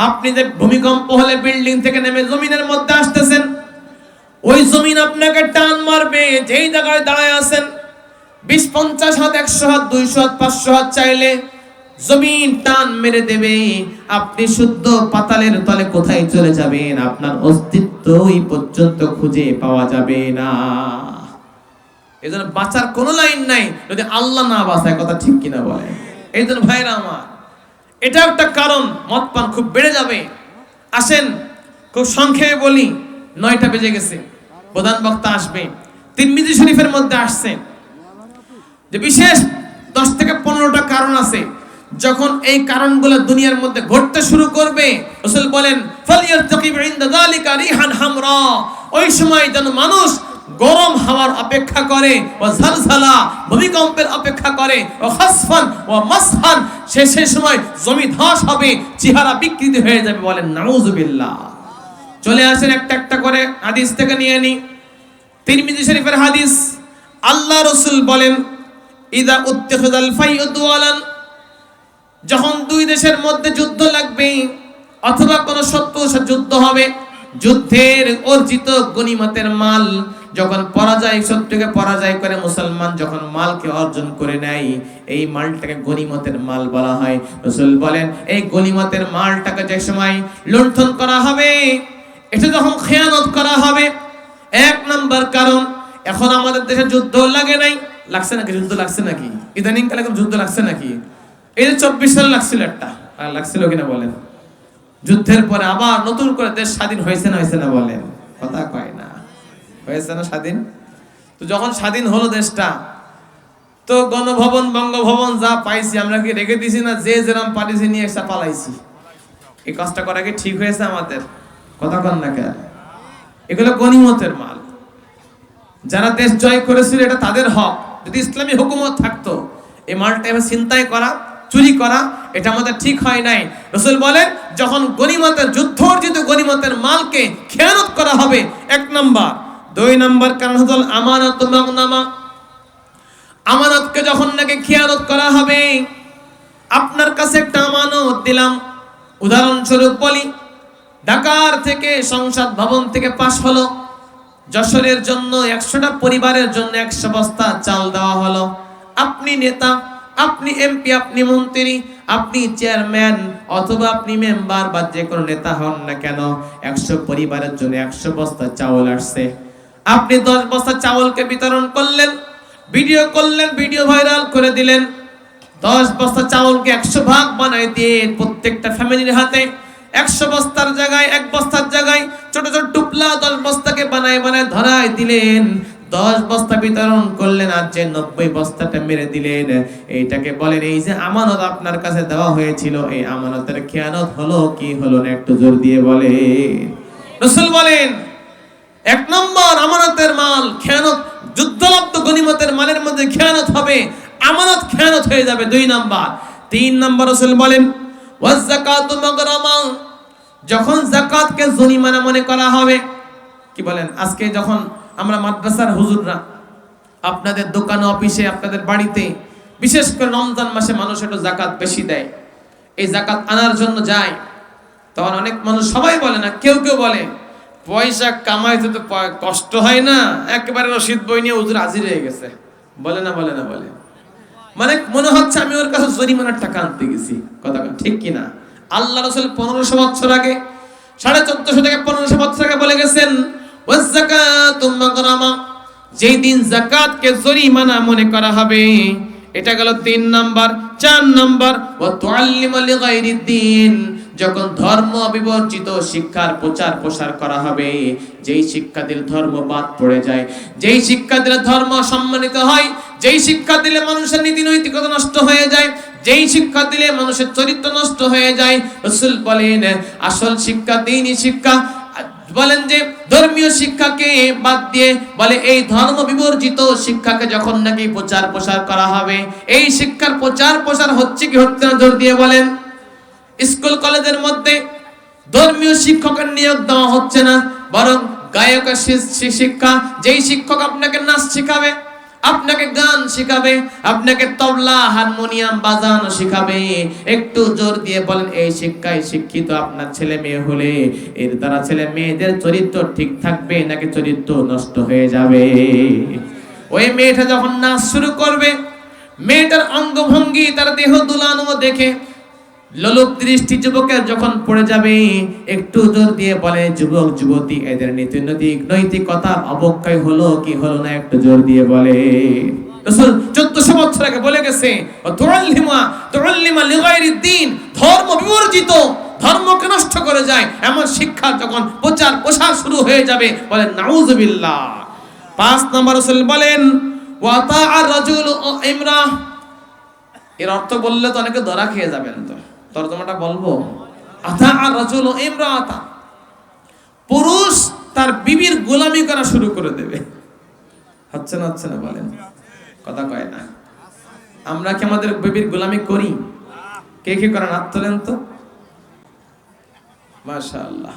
Speaker 1: আপনি যে ভূমিকম্প হলে বিল্ডিং থেকে নেমে জমিনের মধ্যে আসতেছেন, ওই জমিন আপনাকে টান মারবে। যেই জায়গায় দাঁড়ায় আছেন, 20-50 হাত, 100 হাত, 200 হাত, 500 হাত চাইলে জমিন টান মেরে দেবে। আপনি শুদ্ধ পাতালের তলে কোথায় চলে যাবেন, আপনার অস্তিত্বই পর্যন্ত খুঁজে পাওয়া যাবে না। এজন্য বাঁচার কোনো লাইন নাই যদি আল্লাহ না বাঁচায়। কথা ঠিক কিনা বলেন? এই জন্য ভাইরা আমার, এটা একটা কারণ, মদ পান খুব বেড়ে যাবে। আসেন খুব সংক্ষেপে বলি, 9টা বেজে গেছে, প্রধান বক্তা আসবে। তিরমিজি শরীফের মধ্যে আসছে যে বিশেষ 10 থেকে 15টা কারণ আছে। যখন এই কারণগুলো দুনিয়ার মধ্যে ঘটতে শুরু করবে, রাসূল বলেন ফালিয়ারতাকিব ইনদা যালিকা রিহান হামরা, ওই সময় যেন মানুষ গরম হাওয়ার অপেক্ষা করে, ওয়া জালজালা, ভূমিকম্পের অপেক্ষা করে, ওয়া খাসফান ওয়া মাসহান, সেই সময় জমি ধস হবে, চেহারা বিকৃত হয়ে যাবে। বলেন নাউজুবিল্লাহ। চলে আসেন একটা একটা করে হাদিস থেকে নিয়ে নি। তিরমিজি শরীফের হাদিস, আল্লাহ রাসূল বলেন ইদা উত্তিখাযাল ফাইউ দুওয়ালান, যখন দুই দেশের মধ্যে যুদ্ধ লাগবে অথবা কোনো শত্রুর সাথে যুদ্ধ হবে, যুদ্ধের অর্জিত গনিমতের মাল যখন পরাজয়, শত্রুকে পরাজয় করে মুসলমান যখন মালকে অর্জন করে নেয়, এই মালটাকে গনিমতের মাল বলা হয়। রাসূল বলেন এই গনিমতের মালটাকে যে সময় লুণ্ঠন করা হবে, এটা যখন খেয়ানত করা হবে, এক নাম্বার কারণ এখন আমাদের দেশে যুদ্ধ লাগে নাই, লাগছে নাকি? যুদ্ধ লাগছে নাকি? ইদানিং কালে যুদ্ধ লাগছে নাকি? এই যে 24 সালে লাগছিল একটা, আর লাগছিল কিনা বলেন? যুদ্ধের পরে আবার নতুন করে দেশ স্বাধীন হয়েছে না হয়েছে না বলেন? কথা কয় না। হয়েছে না স্বাধীন? তো যখন স্বাধীন হলো দেশটা, তো গণভবন, বঙ্গভবন যা পাইছি আমরা কি রেখে দিছি না? যে যেরকম পালিয়েছি নিয়ে এসে পালাইছি। এই কাজটা করা কি ঠিক হয়েছে আমাদের? কথা কন না কেন? এগুলো গনিমতের মাল। যারা দেশ জয় করেছিল এটা তাদের হক। যদি ইসলামী হুকুমত থাকতো, এই মালটা এভাবে ছিনতাই করা, চুরি করা, এটা আমাদের ঠিক হয় নাই। রাসূল বলেন যখন গনিমতের, যুদ্ধ অর্জিত গনিমতের মালকে খেয়ানত করা হবে, এক নাম্বার। 2 নাম্বার কারণ হলো আমানত মাগনামা। আমানতকে যখন নাকি খেয়ানত করা হবে, আপনার কাছে একটা আমানত দিলাম, উদাহরণস্বরূপ বলি, ঢাকার থেকে সংসদ ভবন থেকে পাশ হলো, যশোরের জন্য 100টা পরিবারের জন্য 100 বস্তা চাল দেওয়া হলো। আপনি নেতা, আপনি এমপি, আপনি মন্ত্রী, আপনি চেয়ারম্যান অথবা আপনি মেম্বার বা যে কোনো নেতা হন না কেন, 100 পরিবারের জন্য 100 বস্তা চাউল আসছে। আপনি 10 বস্তা চাউলকে বিতরণ করলেন, ভিডিও করলেন, ভিডিও ভাইরাল করে দিলেন। 10 বস্তা চাউলকে 100 ভাগ বানাই দিয়ে প্রত্যেকটা ফ্যামিলির হাতে 100 বস্তার জায়গায়, 1 বস্তার জায়গায় ছোট ছোট টুকলা 10 বস্তাকে বানায় বানায় ধরায় দিলেন। 10 বস্তা বিতরণ করলেন আর যে 90 বস্তাটা মেরে দিলেন, এইটাকে বলেন এই যে আমানত আপনার কাছে দেওয়া হয়েছিল, এই আমানতের খেয়ানত হলো কি হলো না? একটু জোর দিয়ে বলেন। রাসূল বলেন 1 নম্বর আমানতের মাল খেয়ানত, যুদ্ধলব্ধ গনিমতের মালের মধ্যে খেয়ানত হবে, আমানত খেয়ানত হয়ে যাবে। 2 নাম্বার। 3 নাম্বার রাসূল বলেন ওয়াজ যাকাতু মাগরামা, যখন যাকাতকে জরিমানা মনে করা হবে। কি বলেন? আজকে যখন আমরা মাদ্রাসার হুজুররা আপনাদের দোকানে, অফিসে, আপনাদের বাড়িতে, বিশেষ করে রমজান মাসে মানুষ একটু যাকাত বেশি দেয়, এই যাকাত আনার জন্য যায়, তখন অনেক মানুষ, সবাই বলে না, কেউ কেউ বলে পয়সা কামাইতে তো কষ্ট হয় না, একেবারে রশিদ বই নিয়ে হুজুর হাজির হয়ে গেছে। বলে না বলে না বলে, মানে মনে হচ্ছে আমি ওর কাছে জরিমানার টাকা আনতে গেছি। কথা ঠিক কিনা? আল্লাহ রাসূল 1500 বছর আগে, 1450 থেকে 1500 বছর আগে বলে গেছেন ওয়াজ যাকাতু মাগরামা, যেই দিন যাকাতকে জরিমানা মনে করা হবে। এটা গেল 3 নাম্বার। 4 নাম্বার ওয়া তুআল্লিমু লিগাইরিদ দ্বীন, যখন ধর্ম বিবর্জিত শিক্ষার প্রচার প্রসার করা হবে, যেই শিক্ষা দিলে ধর্ম বাদ পড়ে যায়, যেই শিক্ষা দিলে ধর্ম সম্মানিত হয়, যেই শিক্ষা দিলে মানুষের নীতি নৈতিকতা নষ্ট হয়ে যায়, যেই শিক্ষা দিলে মানুষের চরিত্র নষ্ট হয়ে যায়। রাসূল বলেন আসল শিক্ষা দ্বীনি শিক্ষা। বলেন যে ধর্মীয় শিক্ষাকে বাদ দিয়ে বলে এই ধর্ম বিবর্জিত শিক্ষাকে যখন নাকি প্রচার প্রসার করা হবে, এই শিক্ষার প্রচার প্রসার হচ্ছে কি হচ্ছে না? জোর দিয়ে বলেন। স্কুল কলেজের মধ্যে ধর্মীয় শিক্ষকের নিয়োগ দেওয়া হচ্ছে না, বরং গায়কের শিক্ষা, যেই শিক্ষক আপনাকে নাচ শেখাবে, আপনাকে গান শেখাবে, আপনাকে তবলা হারমোনিয়াম বাজানো শেখাবে। একটু জোর দিয়ে বলেন এই শিক্ষায় শিক্ষিত আপনার ছেলে মেয়ে হলে এর দ্বারা ছেলে মেয়েদের চরিত্র ঠিক থাকবে নাকি চরিত্র নষ্ট হয়ে যাবে? ওই মেয়েটা যখন নাচ শুরু করবে, মেয়েটার অঙ্গভঙ্গি, তার দেহ দুলানো দেখে লোলুপ দৃষ্টি যুবকের যখন পড়ে যাবে, একটু জোর দিয়ে বলে যুবক যুবতী এদের নৈতিকতার অবক্ষয় হলো কি হলো না? একটু জোর দিয়ে বলে। রাসূল 1400 বছর আগে বলে গেছে তুআল্লিমা লিগাইরিদ দ্বীন, ধর্ম বিবর্জিত, ধর্মকে নষ্ট করে যায় এমন শিক্ষা যখন প্রচার প্রসার শুরু হয়ে যাবে, বলেন নাউযুবিল্লাহ। 5 নম্বর রাসূল বলেন ওয়া তাআর রাজুল ইমরা, এর অর্থ বললে তো অনেকে ধরা খেয়ে যাবেন, তো তরজমাটা বলবো। আতা আর রাজুল ইমরাতা, পুরুষ তার বিবির গোলামি করা শুরু করে দেবে। হচ্ছে না বলেন? কথা কয় না। আমরা কি আমাদের বিবির গোলামি করি? কে কে করেন? হাত তোলেন তো। মাশাআল্লাহ,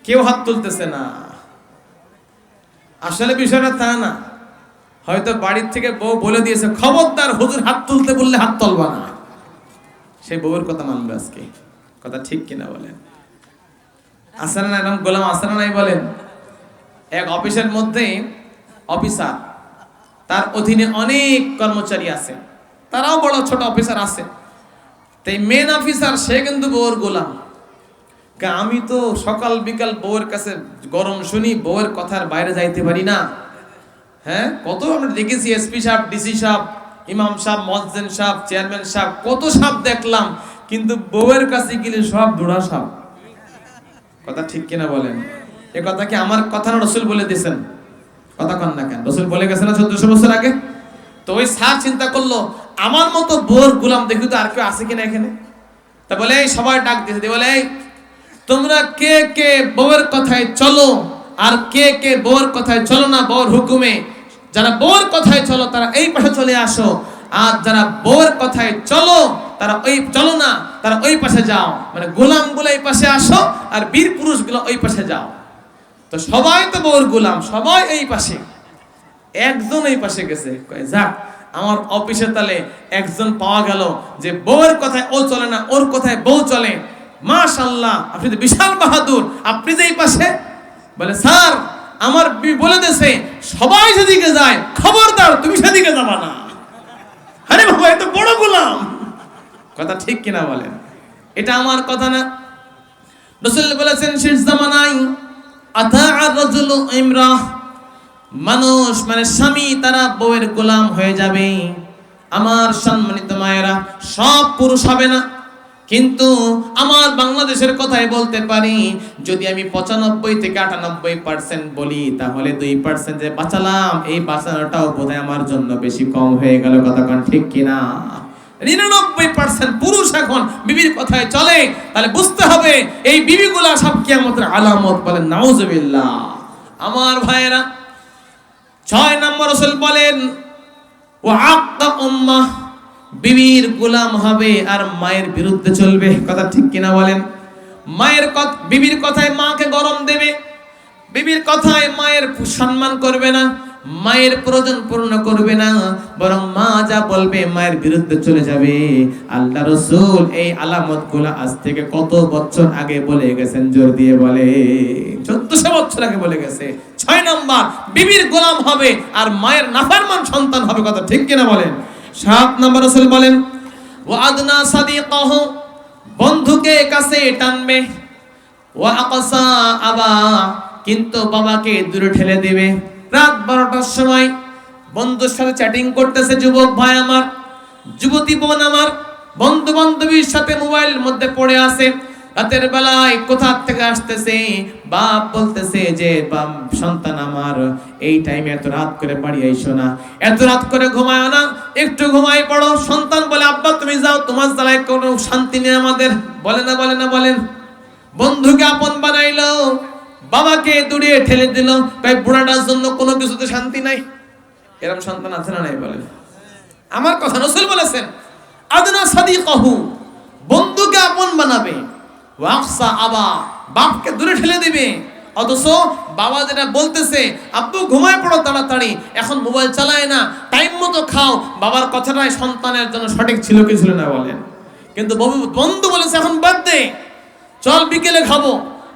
Speaker 1: কেউ হাত তুলতেছে না। আসলে বিষয়টা তা না, হয়তো বাড়ির থেকে বউ বলে দিয়েছে খবরদার হুজুর হাত তুলতে বললে হাত তুলবা না, সেই বউয়ের কথা মানবে আজকে। কথা ঠিক কিনা বলেন? আসে না এরকম গোলাম? আসে না নাই বলেন? এক অফিসের মধ্যে অফিসার, তার অধীনে অনেক কর্মচারী আছে, তারাও বড় ছোট অফিসার আছে। তাই মেন অফিসার সে কিন্তু বউর গোলাম। আমি তো সকাল বিকাল বউয়ের কাছে গরম শুনি, বউয়ের কথার বাইরে যাইতে পারি না। হ্যাঁ, কত আমরা দেখেছি, এসপি সাহেব, ডিসি সাহেব, ইমাম সাহেব, মুয়াজ্জিন সাহেব, চেয়ারম্যান সাহেব, কত সাহেব দেখলাম, কিন্তু বউয়ের কাছে গেলে সব দুড়া সাহেব। কথা ঠিক কিনা বলেন? এ কথা কি আমার কথা না রাসূল বলে দিয়েছেন? কথা কন না কেন? রাসূল বলে গেছেন না 1400 বছর আগে। তো ওই স্যার চিন্তা করলো আমার মতো বউর গোলাম দেখি তো আর কেউ আছে কিনা এখানে। তা বলে এই সবাই ডাক দিয়েছে, বলে এই তোমরা কে কে বউয়ের কথায় চলো আর কে কে বউয়ের কথায় চলো না বউর হুকুমে। যারা বউয়ের কথায় চলো তারা এই পাশে চলে আসো, আর যারা বউয়ের কথায় চলো তারা ওই চলো না, তারা ওই পাশে যাও। মানে গোলাম গুলো এই পাশে আসো আর বীর পুরুষ গুলো ওই পাশে যাও। তো সবাই তো বউর গোলাম, সবাই এই পাশে, একজন এই পাশে গেছে। যাক, আমার অফিসে তাহলে একজন পাওয়া গেল যে বউয়ের কথায় ও চলে না, ওর কথায় বউ চলে। মাশাআল্লাহ, আপনি তো বিশাল বাহাদুর, আপনি যে এই পাশে। বলে স্যার আমার বলে দেশে সবাই সেদিকে যায়, খবরদার তুমি সেদিকে যাবা না। আরে বাবা, এত বড় গোলাম। কথা ঠিক কিনা বলেন? এটা আমার কথা না, রাসূল বলেছেন শেষ জামানায় আতাআর রাজুলু ইমরাহ, মানুষ মানে স্বামী তারা বউয়ের গোলাম হয়ে যাবে। আমার সম্মানিত মায়েরা, সব পুরুষ হবে না, কিন্তু আমার বাংলাদেশের কথাই বলতে পারি। যদি আমি 95 থেকে 98% বলি, তাহলে 2% যে বাঁচালাম, এই বাঁচানোটাও বোধহয় আমার জন্য বেশি কম হয়ে গেল। কথা কোন ঠিক কিনা? 99% পুরুষ এখন বিবির কথায় চলে, তাহলে বুঝতে হবে এই বিবিগুলা সব কিয়ামতের আলামত। বলেন নাউজুবিল্লাহ। আমার ভাইয়েরা, 6 নম্বর রাসূল বলেন ওয়া আক্কা উম্মাহ, বিবির গোলাম হবে আর মায়ের বিরুদ্ধে চলবে। কথা ঠিক কিনা বলেন? মায়ের কথা, বিবির কথায় মাকে গরম দেবে, বিবির কথায় মায়ের সম্মান করবে না, মায়ের প্রয়োজন পূর্ণ করবে না, বরং মা যা বলবে মায়ের বিরুদ্ধে চলে যাবে। আল্লাহ রাসূল এই আলামতগুলো আজ থেকে কত বছর আগে বলে গেছেন? জোর দিয়ে বলে 1400 বছর আগে বলে গেছে। 6 নাম্বার, বিবির গোলাম হবে আর মায়ের নাফরমান সন্তান হবে। কথা ঠিক কিনা বলেন? 7 নম্বর রাসূল বলেন ওয়া আদনা সাদিকাহু, বন্ধুকে কাছে টানবে, ওয়া আকসা আবা, কিন্তু বাবাকে দূরে ঠেলে দিবে। রাত 12টার সময় বন্ধুর সাথে চ্যাটিং করতেছে যুবক ভাই আমার, যুবতী বোন আমার, বন্ধু বান্ধবীর সাথে মোবাইলের মধ্যে পড়ে আছে। রাতের বেলায় কোথা থেকে আসতেছে, বাপ বলতেছে যে সন্তান আমার এই টাইমে এত রাত করে বাড়ি আইসো না, এত রাত করে ঘুমায় না, একটু ঘুমাই পড়ো। সন্তান বলে আব্বা তুমি যাও, তোমার জ্বালায় কোনো শান্তি নেই আমাদের। বলে না, বলে না, বলেন। বন্ধুকে আপন বানাইলো, বাবাকে দূরে ঠেলে দিল, তাই বুড়াটার জন্য কোনো কিছুতে শান্তি নাই। এরকম সন্তান আছে না নাই? বলেন। আমার কথা রাসূল বলেছেন আদনা সাদিকাহু, বন্ধুকে আপন বানাবে, ওয়াকসা আবা, বাপকে দূরে ঠেলে দিবে। অথচ বাবা যেটা বলতেছে আব্বু ঘুমায় পড়ো তাড়াতাড়ি, এখন মোবাইল চালায় না, টাইম মতো খাও, বাবার কথাটাই সন্তানের জন্য সঠিক ছিল কি ছিল না? বলেন। কিন্তু বন্ধু বলেছে এখন বাদ দে, চল বিকেলে খাবো,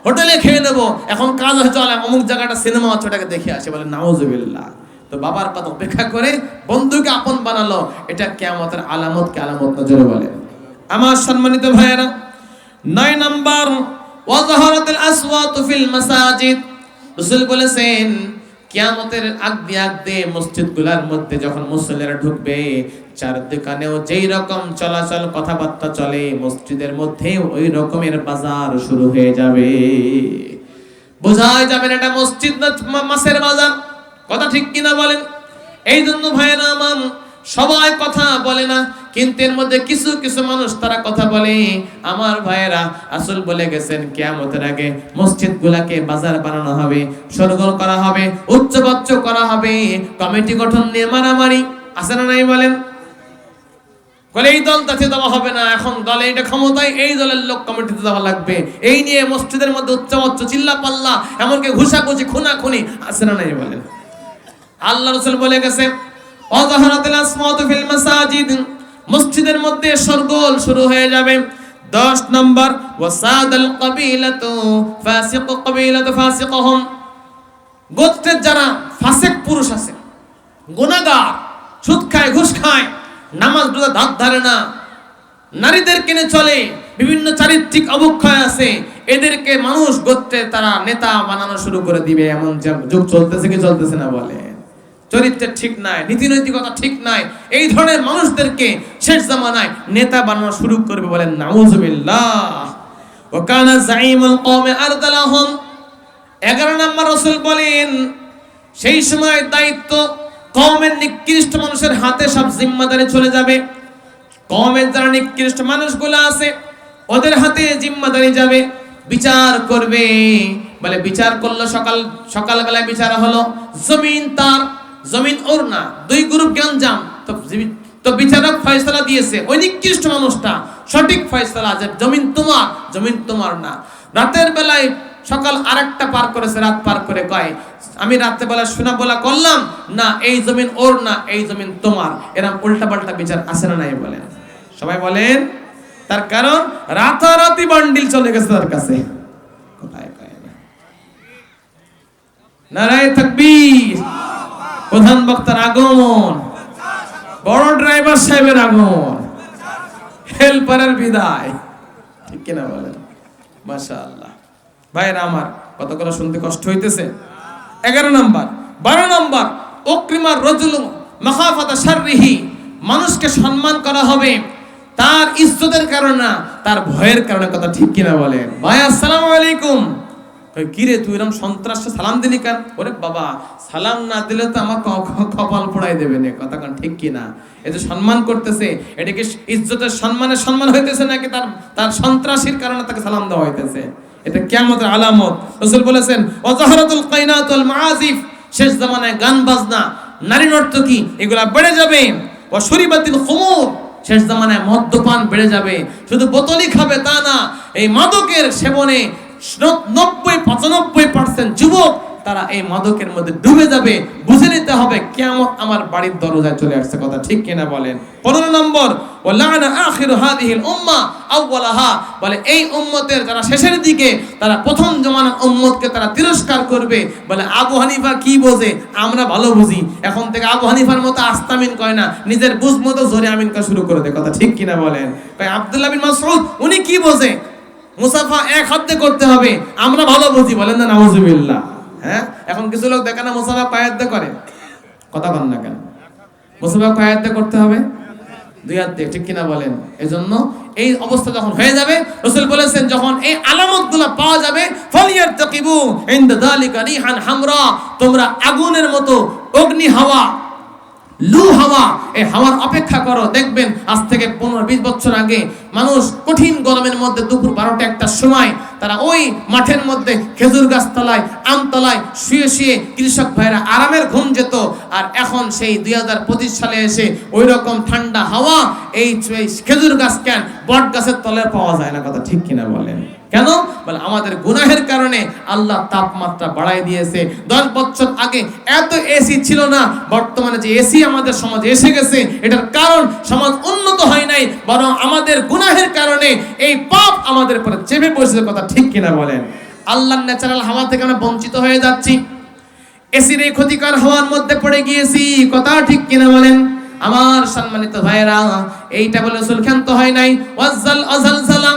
Speaker 1: হোটেলে খেয়ে নেবো, এখন কাজ হয়ে চল অমুক জায়গাটা সিনেমা হচ্ছে ওটাকে দেখে আসে। বলে নাউজুবিল্লাহ। তো বাবার কথা উপেক্ষা করে বন্ধুকে আপন বানালো, এটা কিয়ামতের আলামত। কে আলামত? নজরে বলে। আমার সম্মানিত ভাইয়েরা, 9 নাম্বার ওয়াজাহারাতুল আসওয়াতু ফিল মাসাজিদ, রাসূল বলেছেন কিয়ামতের আগ দিয়ে মসজিদগুলোর মধ্যে যখন মুসল্লিরা ঢুকবে, চারদিকেও যেই রকম চলাচল কথাবার্তা চলে, মসজিদের মধ্যে ওই রকমের বাজার শুরু হয়ে যাবে। বোঝাই যাবে না এটা মসজিদ না মাছের বাজার। কথা ঠিক কিনা বলেন? এই জন্য ভাইয়েরা আমার, সবাই কথা বলে না, কিন্তু এর মধ্যে কিছু কিছু মানুষ তারা কথা বলে। আমার ভাইয়েরা, রাসূল বলে গেছেন কিয়ামতের আগে মসজিদগুলোকে বাজার বানানো হবে, সরগোল করা হবে, উচ্চবাচ্য করা হবে, কমিটি গঠন নিয়ে মারামারি আছে না নাই? বলেন। বলে এই দল তাতে দেওয়া হবে না, এখন দলে এটা ক্ষমতায়, এই দলের লোক কমিটিতে দেওয়া লাগবে, এই নিয়ে মসজিদের মধ্যে উচ্চবাচ্য, চিল্লা পাল্লা, এমনকি ঘুষাঘুষি, খুনাখুনি আছে না নাই? বলেন। আল্লাহ রাসূল বলে গেছে ওয়াজাহারাতুল আসওয়াতু ফিল মাসাজিদ, মসজিদের মধ্যে শোরগোল শুরু হয়ে যাবে। 10 নম্বর ওয়াসাদাল কাবিলাতু ফাসিক কাবিলাতু ফাসিকহুম, গোত্রের যারা ফাসিক পুরুষ আছে গুনাহগার, সুদ খায়, ঘুষ খায়, নামাজ রোজা ধার ধারে না, নারীদের কিনে চলে, বিভিন্ন চারিত্রিক অবক্ষয় আছে, এদেরকে মানুষ গোত্রে তারা নেতা বানানো শুরু করে দিবে। এমন যুগ চলতেছে কি চলতেছে না বলে? চরিত্রের ঠিক নাই, নীতি নৈতিকতা ঠিক নাই, এই ধরনের মানুষদেরকে শেষ জামানায় নেতা বানানো শুরু করবে, বলেন নাউযুবিল্লাহ। ওয়া কানা যাঈমুল কওমি আরদালাহুম। 11 নম্বর রাসূল বলেন সেই সময় দায়িত্ব কওমের নিকৃষ্ট মানুষের হাতে সব জিম্মাদারি চলে যাবে। কওমের যারা নিকৃষ্ট মানুষগুলো আছে ওদের হাতে জিম্মাদারি যাবে, বিচার করবে। বলে বিচার করলো, সকালবেলায় বিচার হলো, জমিন তার, জমিন ওর না, দুই গ্রুপ গঞ্জাম। তো বিচারক ফয়সালা দিয়েছে, ওই নিকৃষ্ট মানুষটা সঠিক ফয়সালা যে জমিন তোমার, জমিন তোমার না। রাতের বেলায় সকাল আরেকটা পার করেছে, রাত পার করে কয় আমি রাতে বেলা শোনা বলা করলাম না, এই জমিন ওর না, এই জমিন তোমার। এরকম উল্টা পাল্টা বিচার আছে না নাই বলেন? সবাই বলেন। তার কারণ রাতারাতি বান্ডিল চলে গেছে তার কাছে। কোথায় কয় না? নারায়ে তাকবীর। প্রধান বক্তার আগমন, বড় ড্রাইভার সাহেবের আগমন, হেল্পারের বিদায়, ঠিক কিনা বলেন? মাশাআল্লাহ। ভাইরা আমার, কত করে শুনতে কষ্ট হইতেছে। 11 নম্বর। 12 নম্বর, উকরিমার রাজুলু মাখাফাতা শাররিহি। মানুষকে সম্মান করা হবে তার ইজ্জতের কারণে না, তার ভয়ের কারণে। কথা ঠিক কিনা বলেন? ভাই আসসালামু আলাইকুম। কি রে তুই এরকম সন্ত্রাসে সালাম দিলি কেন? ওরে বাবা, সালাম না দিলে তো আমার কপাল পোড়াই দেবে না। কথা কান ঠিক কিনা? এই যে সম্মান করতেছে, এটা কি ইজ্জতের সম্মানের সম্মান হইতেছে নাকি তার সন্ত্রাসীর কারণে তাকে সালাম দেওয়া হইতেছে? এটা কিয়ামতের আলামত। রাসূল বলেছেন ওয়াজাহারাতুল কাইনাতুল মাআজিফ। শেষ জামানায় গান বাজনা, নারী নর্তকী এগুলা বেড়ে যাবে। ওয়া শুরিবাতিল খুমুর। শেষ জামানায় মদ্যপান বেড়ে যাবে। শুধু বোতলই খাবে তা না, এই মাদকের সেবনে 90-95% যুবক তারা এই মাদকের মধ্যে ডুবে যাবে। বুঝে নিতে হবে কিয়ামত আমার বাড়ির দরজায় চলে আসছে। কথা ঠিক কিনা বলেন? 15 নম্বর, ওয়ালানা আখিরু হাদিহিল উম্মাহ আউওয়ালাহা। বলে এই উম্মতের যারা শেষের দিকে, তারা প্রথম জমানার উম্মতকে তারা তিরস্কার করবে। বলে আবু হানিফা কি বোঝে? আমরা ভালো বুঝি। এখন থেকে আবু হানিফার মতো আস্তামিন কয় না, নিজের বুঝ মতো জোরে আমিন করা শুরু করে দেয়। কথা ঠিক কিনা বলেন? কয় আব্দুল্লাহ বিন মাসউদ উনি কি বোঝে? মুসাফা এক হাতে করতে হবে, আমরা ভালো বুঝি। বলেন না নাউযুবিল্লাহ। হ্যাঁ, এখন কিছু লোক দেখে না মুসাফা পায়ে হাতে করে। কথা বল না কেন? মুসাফা পায়ে হাতে করতে হবে, দুই হাত দিয়ে, ঠিক কিনা বলেন? এজন্য এই অবস্থা যখন হয়ে যাবে, রাসূল বলেছেন যখন এই আলামতগুলো পাওয়া যাবে, ফালিয়ারতাকিবু ইনদা যালিকা রিহান হামরা। তোমরা আগুনের মতো অগ্নি হাওয়া, লু হাওয়া, এই হাওয়ার অপেক্ষা করো। দেখবেন আজ থেকে 15-20 বছর আগে মানুষ কঠিন গরমের মধ্যে দুপুর 12টা-1টার সময় তারা ওই মাঠের মধ্যে খেজুর গাছ তলায়, আম তলায় শুয়ে শুয়ে কৃষক ভাইরা আরামের ঘুম যেত। আর এখন সেই 2025 সালে এসে ওই রকম ঠান্ডা হাওয়া এই খেজুর গাছ কেন, বট গাছের তলায় পাওয়া যায় না। কথা ঠিক কিনা বলেন? কেন? বলে আমাদের গুনাহের কারণে আল্লাহ তাপমাত্রা বাড়াই দিয়েছে। 10 বছর আগে এত এসি ছিল না, বর্তমানে যে এসি আমাদের সমাজে এসে গেছে, এটার কারণ সমাজ উন্নত হয় নাই, বরং আমাদের গুনাহের কারণে এই পাপ আমাদের উপরে চেপে বসেছে। কথা ঠিক কিনা বলেন? আল্লাহর ন্যাচারাল হাওয়া থেকে আমরা বঞ্চিত হয়ে যাচ্ছি, এসির এই ক্ষতিকর হাওয়ার মধ্যে পড়ে গিয়েছি। কথা ঠিক কিনা বলেন? আমার সম্মানিত ভাইরা, এইটা বলে রাসূল ক্ষান্ত হয় নাই। ওয়াজাল আযালজালা,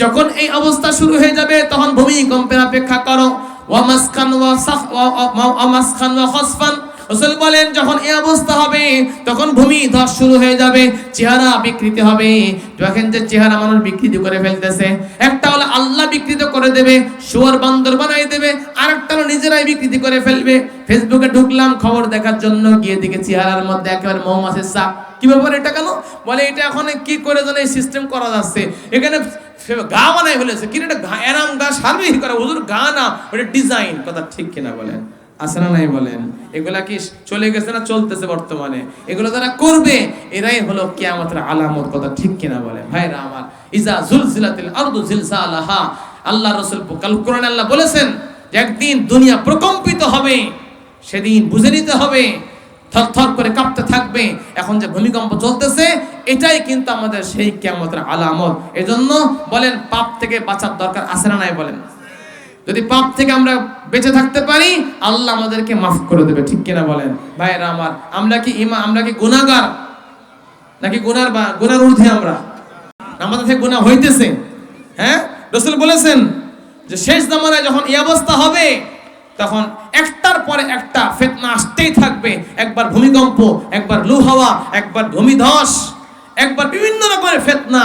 Speaker 1: যখন এই অবস্থা শুরু হয়ে যাবে তখন ভূমিকম্পের অপেক্ষা করো। ওয়া মাসখান ওয়া খাসফান। রাসূল বলেন যখন এই অবস্থা হবে তখন ভূমি ধস শুরু হয়ে যাবে, চেহারা বিকৃতি হবে। দেখেন যে চেহারা মানুষ বিকৃতি করে ফেলতেছে। একটা হলো আল্লাহ বিকৃত করে দেবে, শুয়োর বান্দর বানাই দেবে, আরেকটা হলো নিজেরাই বিকৃতি করে ফেলবে। ফেসবুকে ঢুকলাম খবর দেখার জন্য, গিয়ে দেখে চেহারার মধ্যে একেবারে মৌমাছির চাপ। কি ব্যাপার এটা কেন? বলে এটা এখন কি করে যেন এই সিস্টেম করা যাচ্ছে, এখানে গা বানাই ফেলেছে। কি এটা গা, এরাম গা সার্ভিস করে হুজুর, গা না, ওটা ডিজাইন। কথা ঠিক কিনা বলেন? আছে না নাই বলেন? এগুলা কি চলে গেছে না চলতেছে বর্তমানে? এগুলো যারা করবে এরাই হলো কিয়ামতের আলামত। কথা ঠিক কিনা বলেন? ভাইরা আমার, ইজা জুলজিলাতিল আরদু জিলজালাহা। আল্লাহ রাসূল কোরআনে আল্লাহ বলেছেন যে একদিন দুনিয়া প্রকম্পিত হবে, সেদিন বুঝে নিতে হবে, থরথর করে কাঁপতে থাকবে। এখন যে ভূমিকম্প চলতেছে এটাই কিন্তু আমাদের সেই কিয়ামতের আলামত। এজন্য বলেন পাপ থেকে বাঁচার দরকার আছে না নাই বলেন? যদি পাপ থেকে আমরা বেঁচে থাকতে পারি, আল্লাহ আমাদেরকে মাফ করে দেবে। ঠিক কিনা বলেন ভাইরা আমার? আমরা কি গুনাহগার নাকি গুনার ঊর্ধ্বে? আমরা আমাদের থেকে গুনাহ হইতেছে। হ্যাঁ, রাসূল বলেছেন যে শেষ জামানায় যখন এই অবস্থা হবে, তখন একটার পরে একটা ফিতনা আসতেই থাকবে। একবার ভূমিকম্প, একবার লু হাওয়া, একবার ভূমিধস, একবার বিভিন্ন রকমের ফিতনা।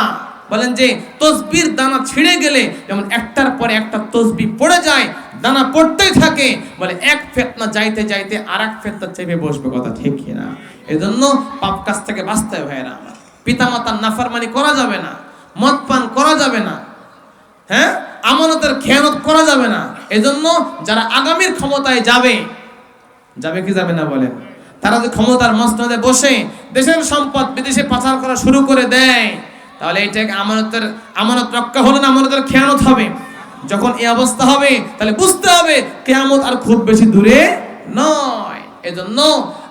Speaker 1: বলেন যে তসবির দানা ছিঁড়ে গেলে যেমন একটার পরে একটা তসবি পড়ে যায়, দানা পড়তেই থাকে, বলে এক ফিতনা যাইতে যাইতে আরেক ফিতনা চেপে বসবে। কথা ঠিক কিনা? এজন্য পাপ কাজ থেকে বাঁচতে হবে ভাইরা আমার। পিতামাতার নাফরমানি করা যাবে না, মদ পান করা যাবে না, হ্যাঁ, আমানতের খেয়ানত করা যাবে না। এজন্য যারা আগামীর ক্ষমতায় যাবে কি যাবে না বলেন, তারা যে ক্ষমতার মসনদে বসে দেশের সম্পদ বিদেশে পাচার করা শুরু করে দেয়, তাহলে এটাকে আমানত রক্ষা হলো না, আমানতের খেয়ানত হবে। যখন এই অবস্থা হবে তাহলে বুঝতে হবে কিয়ামত আর খুব বেশি দূরে নয়। এজন্য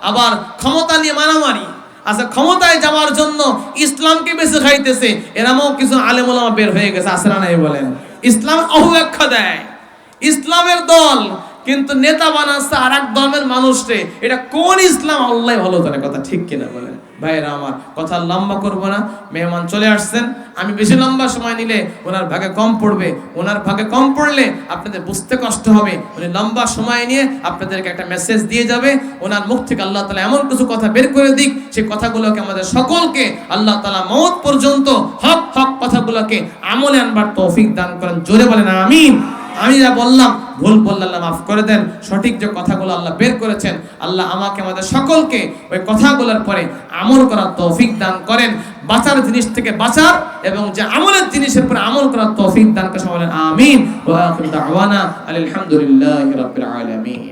Speaker 1: আবার ক্ষমতা নিয়ে মারামারি। আচ্ছা, ক্ষমতায় যাওয়ার জন্য ইসলামকে বেশি খাইতেছে, এরামও কিছু আলেম ওলামা বের হয়ে গেছে, আছে না নাই বলেন? ইসলাম অপব্যাখ্যা দেয়, ইসলামের দল, কিন্তু নেতা বানাচ্ছে আর এক ধর্মের মানুষরে। এটা কোন ইসলাম? আল্লাহ ভালো জানে। কথা ঠিক কিনা বলেন ভাইরা আমার? কথা লম্বা করবো না, মেহমান চলে আসছেন। আমি বেশি লম্বা সময় নিলে ওনার ভাগে কম পড়বে, ওনার ভাগে কম পড়লে আপনাদের বুঝতে কষ্ট হবে। উনি লম্বা সময় নিয়ে আপনাদেরকে একটা মেসেজ দিয়ে যাবে। ওনার মুখ থেকে আল্লাহ তাআলা এমন কিছু কথা বের করে দিক, সেই কথাগুলোকে আমাদের সকলকে আল্লাহ তাআলা মওত পর্যন্ত হক হক কথাগুলোকে আমলে আনবার তৌফিক দান করেন। জোরে বলেন আমিন। আমি যা বললাম ভুল বললে আল্লাহ মাফ করে দেন। সঠিক যে কথাগুলো আল্লাহ বের করেছেন, আল্লাহ আমাকে আমাদের সকলকে ওই কথাগুলোর পরে আমল করার তৌফিক দান করেন। বাঁচার জিনিস থেকে বাঁচার এবং যে আমলের জিনিসের পরে আমল করার তৌফিক দান করেন। আমিন। ওয়া আখিরু দাওয়ানা আলহামদুলিল্লাহি রাব্বিল আলামিন।